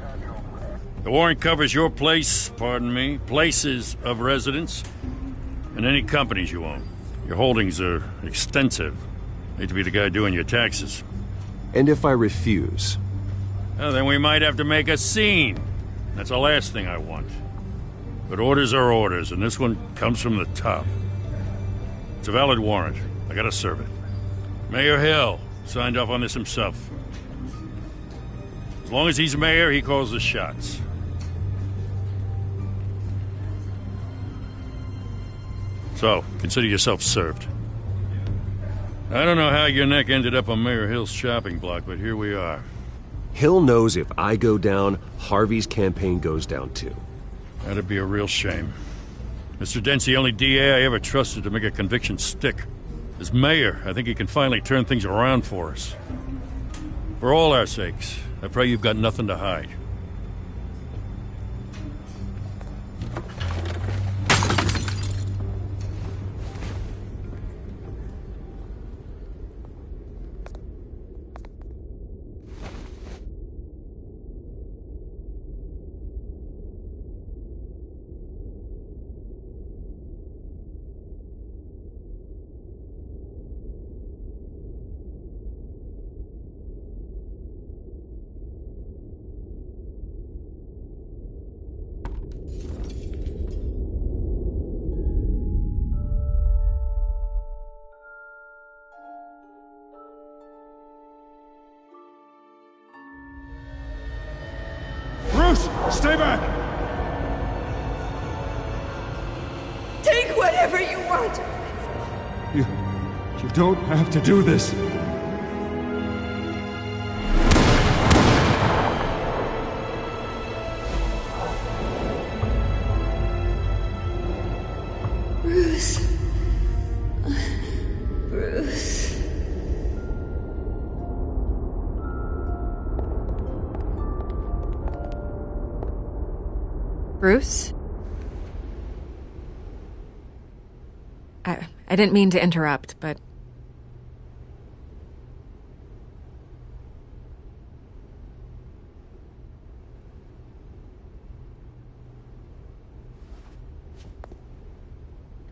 The warrant covers your place, places of residence, and any companies you own. Your holdings are extensive. Hate to be the guy doing your taxes. And if I refuse? Well, then we might have to make a scene. That's the last thing I want. But orders are orders, and this one comes from the top. It's a valid warrant. I gotta serve it. Mayor Hill signed off on this himself. As long as he's mayor, he calls the shots. So, consider yourself served. I don't know how your neck ended up on Mayor Hill's shopping block, but here we are. Hill knows if I go down, Harvey's campaign goes down too. That'd be a real shame. Mr. Dent's the only DA I ever trusted to make a conviction stick. As mayor, I think he can finally turn things around for us. For all our sakes, I pray you've got nothing to hide. Bruce, stay back! Take whatever you want. You don't have to do this. Bruce. Bruce. Bruce? I didn't mean to interrupt, but...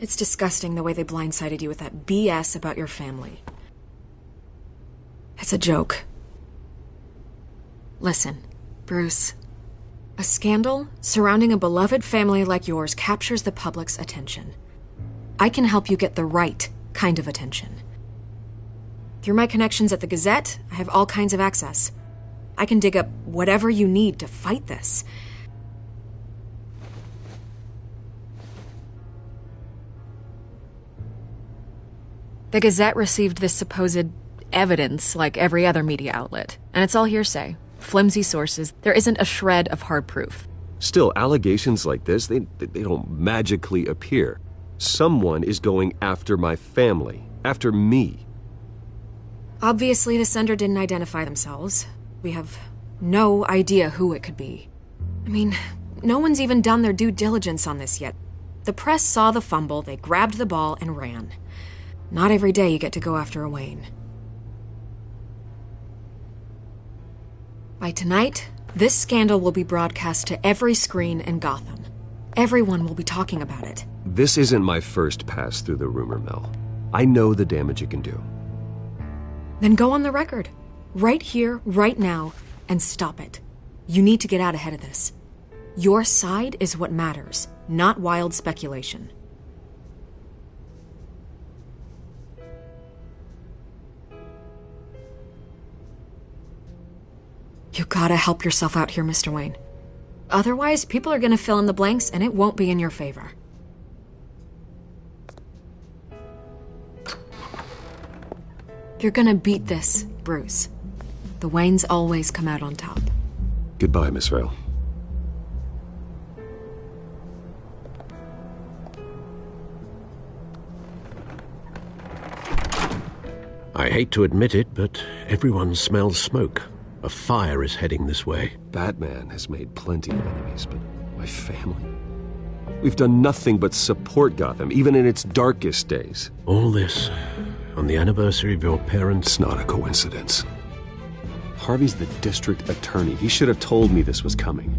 It's disgusting the way they blindsided you with that BS about your family. It's a joke. Listen, Bruce. A scandal surrounding a beloved family like yours captures the public's attention. I can help you get the right kind of attention. Through my connections at the Gazette, I have all kinds of access. I can dig up whatever you need to fight this. The Gazette received this supposed evidence like every other media outlet, and it's all hearsay. Flimsy sources. There isn't a shred of hard proof. Still, allegations like this, they don't magically appear. Someone is going after my family, after me. Obviously, the sender didn't identify themselves. We have no idea who it could be. I mean, no one's even done their due diligence on this yet. The press saw the fumble, they grabbed the ball and ran. Not every day you get to go after a Wayne. By tonight, this scandal will be broadcast to every screen in Gotham. Everyone will be talking about it. This isn't my first pass through the rumor mill. I know the damage it can do. Then go on the record. Right here, right now, and stop it. You need to get out ahead of this. Your side is what matters, not wild speculation. You gotta help yourself out here, Mr. Wayne. Otherwise, people are gonna fill in the blanks and it won't be in your favor. You're gonna beat this, Bruce. The Waynes always come out on top. Goodbye, Miss Vale. I hate to admit it, but everyone smells smoke. A fire is heading this way. Batman has made plenty of enemies, but my family? We've done nothing but support Gotham, even in its darkest days. All this on the anniversary of your parents'... It's not a coincidence. Harvey's the district attorney. He should have told me this was coming.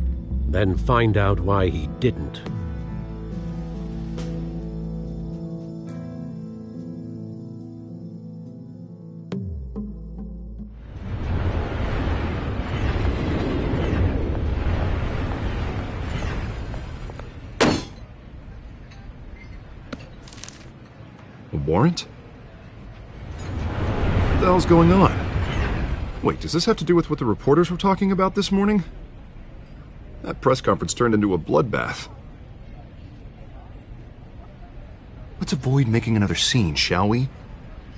Then find out why he didn't. A warrant? What the hell's going on? Wait, does this have to do with what the reporters were talking about this morning? That press conference turned into a bloodbath. Let's avoid making another scene, shall we?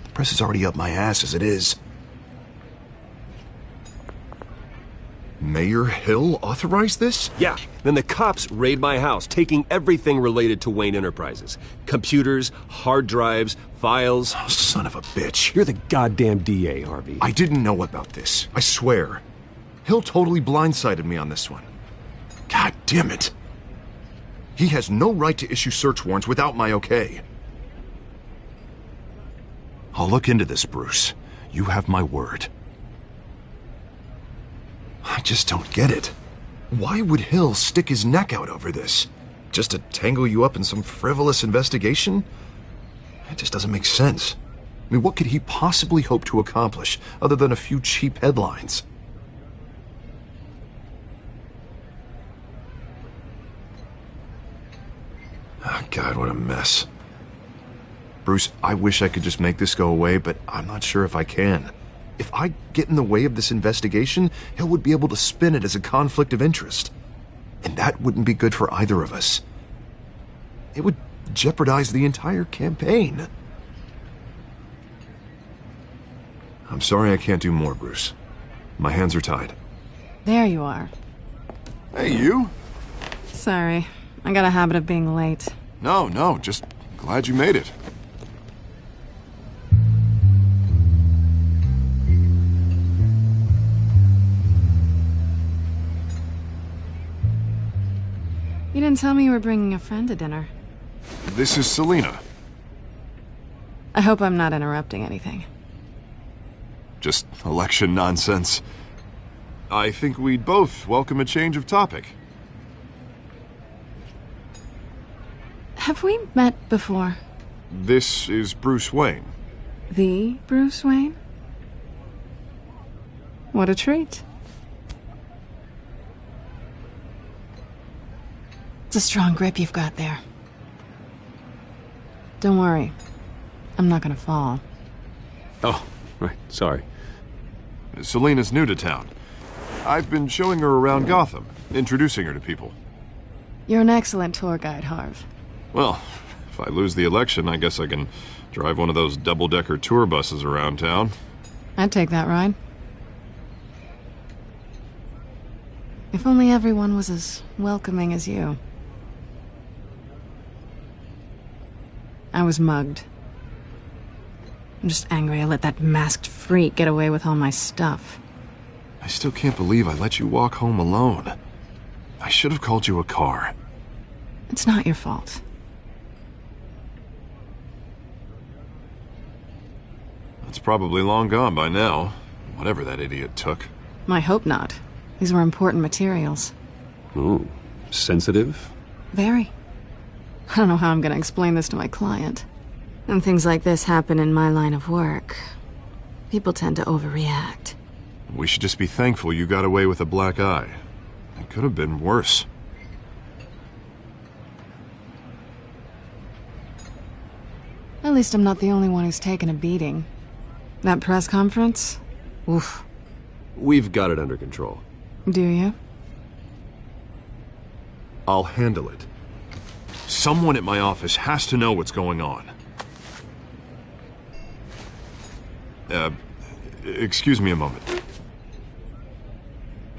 The press is already up my ass as it is. Mayor Hill authorized this? Yeah, then the cops raid my house, taking everything related to Wayne Enterprises. Computers, hard drives, files. Oh, son of a bitch. You're the goddamn DA, Harvey. I didn't know about this. I swear. Hill totally blindsided me on this one. God damn it. He has no right to issue search warrants without my okay. I'll look into this, Bruce. You have my word. I just don't get it. Why would Hill stick his neck out over this? Just to tangle you up in some frivolous investigation? It just doesn't make sense. I mean, what could he possibly hope to accomplish other than a few cheap headlines? Oh, God, what a mess. Bruce, I wish I could just make this go away, but I'm not sure if I can. If I get in the way of this investigation, Hill would be able to spin it as a conflict of interest. And that wouldn't be good for either of us. It would jeopardize the entire campaign. I'm sorry I can't do more, Bruce. My hands are tied. There you are. Hey, you? Sorry. I got a habit of being late. No, just glad you made it. You didn't tell me you were bringing a friend to dinner. This is Selina. I hope I'm not interrupting anything. Just election nonsense. I think we'd both welcome a change of topic. Have we met before? This is Bruce Wayne. The Bruce Wayne? What a treat. It's a strong grip you've got there. Don't worry. I'm not gonna fall. Oh, right. Sorry. Selina's new to town. I've been showing her around Gotham, introducing her to people. You're an excellent tour guide, Harv. Well, if I lose the election, I guess I can drive one of those double-decker tour buses around town. I'd take that ride. If only everyone was as welcoming as you. I was mugged. I'm just angry I let that masked freak get away with all my stuff. I still can't believe I let you walk home alone. I should have called you a car. It's not your fault. It's probably long gone by now, whatever that idiot took. I hope not. These were important materials. Ooh, sensitive? Very. I don't know how I'm gonna explain this to my client. When things like this happen in my line of work, people tend to overreact. We should just be thankful you got away with a black eye. It could have been worse. At least I'm not the only one who's taken a beating. That press conference? Oof. We've got it under control. Do you? I'll handle it. Someone at my office has to know what's going on. Excuse me a moment.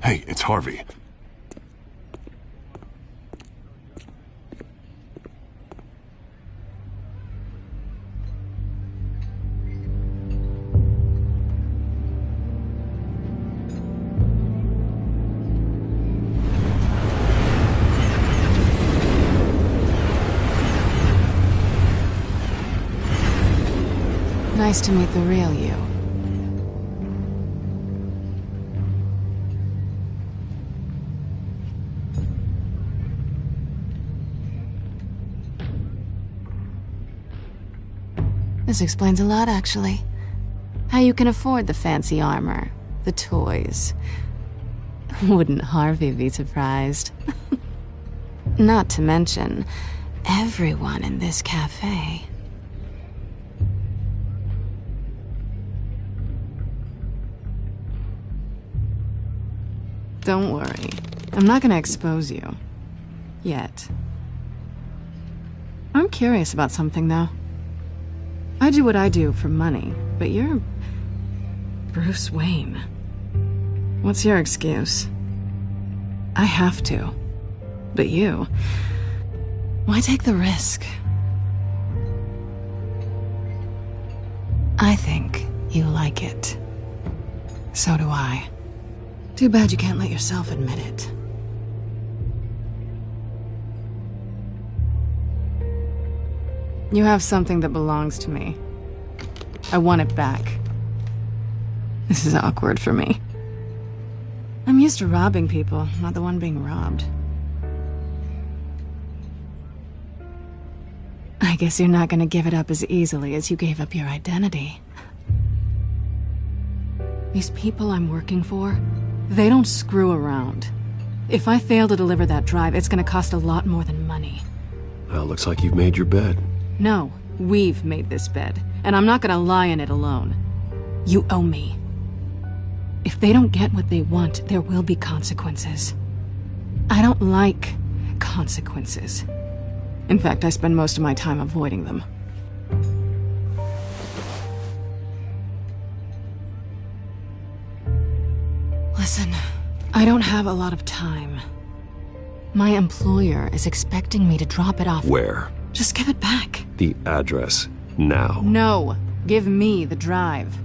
Hey, it's Harvey. Nice to meet the real you. This explains a lot, actually. How you can afford the fancy armor, the toys. Wouldn't Harvey be surprised? Not to mention, everyone in this cafe. Don't worry. I'm not gonna expose you. Yet. I'm curious about something, though. I do what I do for money, but you're Bruce Wayne. What's your excuse? I have to. But you... why take the risk? I think you like it. So do I. Too bad you can't let yourself admit it. You have something that belongs to me. I want it back. This is awkward for me. I'm used to robbing people, not the one being robbed. I guess you're not gonna give it up as easily as you gave up your identity. These people I'm working for, they don't screw around. If I fail to deliver that drive, it's gonna cost a lot more than money. Well, looks like you've made your bed. No, we've made this bed, and I'm not gonna lie in it alone. You owe me. If they don't get what they want, there will be consequences. I don't like consequences. In fact, I spend most of my time avoiding them. Listen, I don't have a lot of time. My employer is expecting me to drop it off. Where? Just give it back. The address, now. No, give me the drive.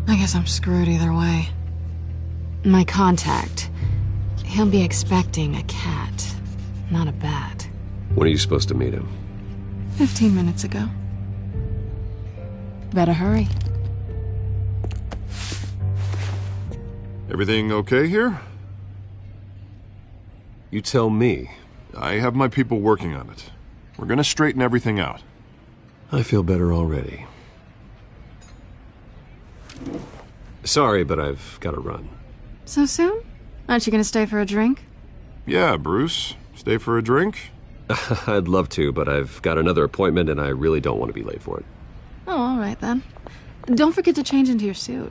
I guess I'm screwed either way. My contact, he'll be expecting a cat, not a bat. When are you supposed to meet him? 15 minutes ago. Better hurry. Everything okay here? You tell me. I have my people working on it. We're gonna straighten everything out. I feel better already. Sorry, but I've got to run. So soon? Aren't you gonna stay for a drink? Yeah, Bruce. Stay for a drink? I'd love to, but I've got another appointment and I really don't want to be late for it. Oh, all right then. Don't forget to change into your suit.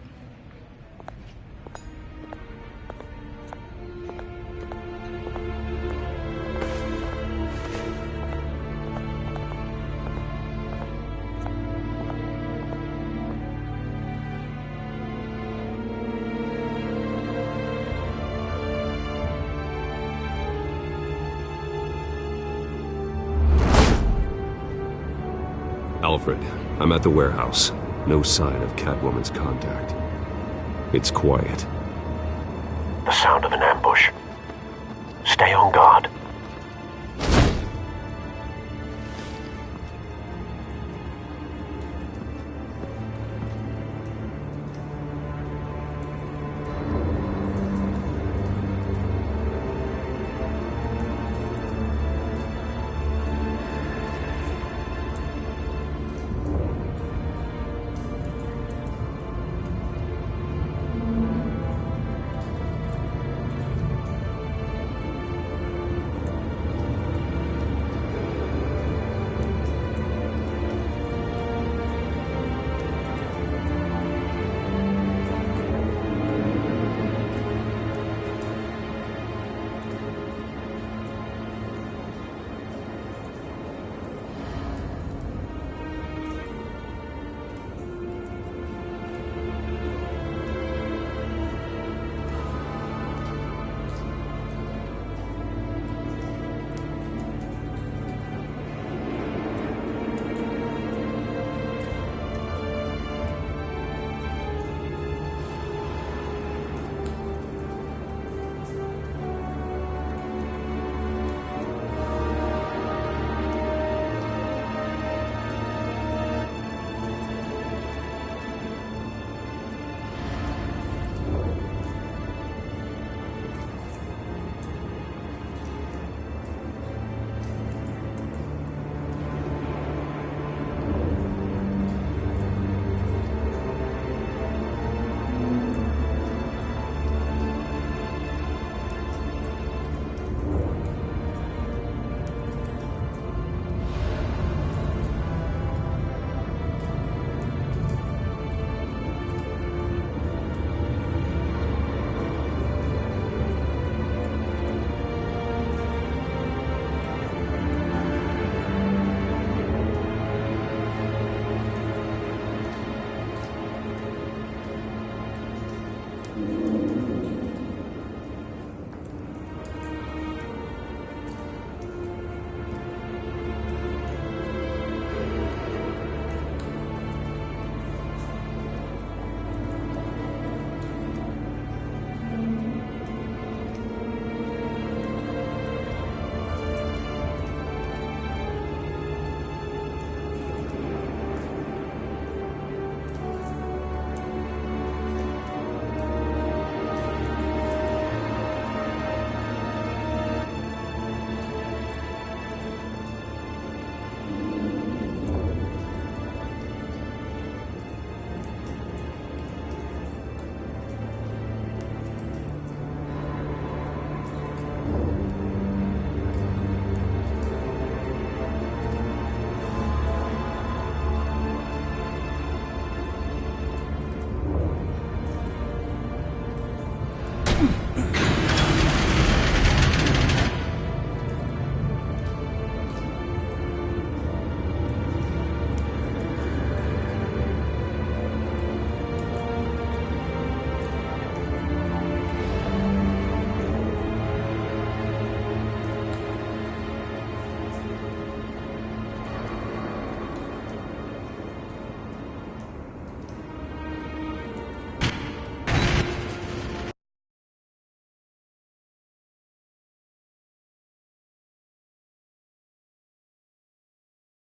Alfred, I'm at the warehouse. No sign of Catwoman's contact. It's quiet. The sound of an ambush. Stay on guard.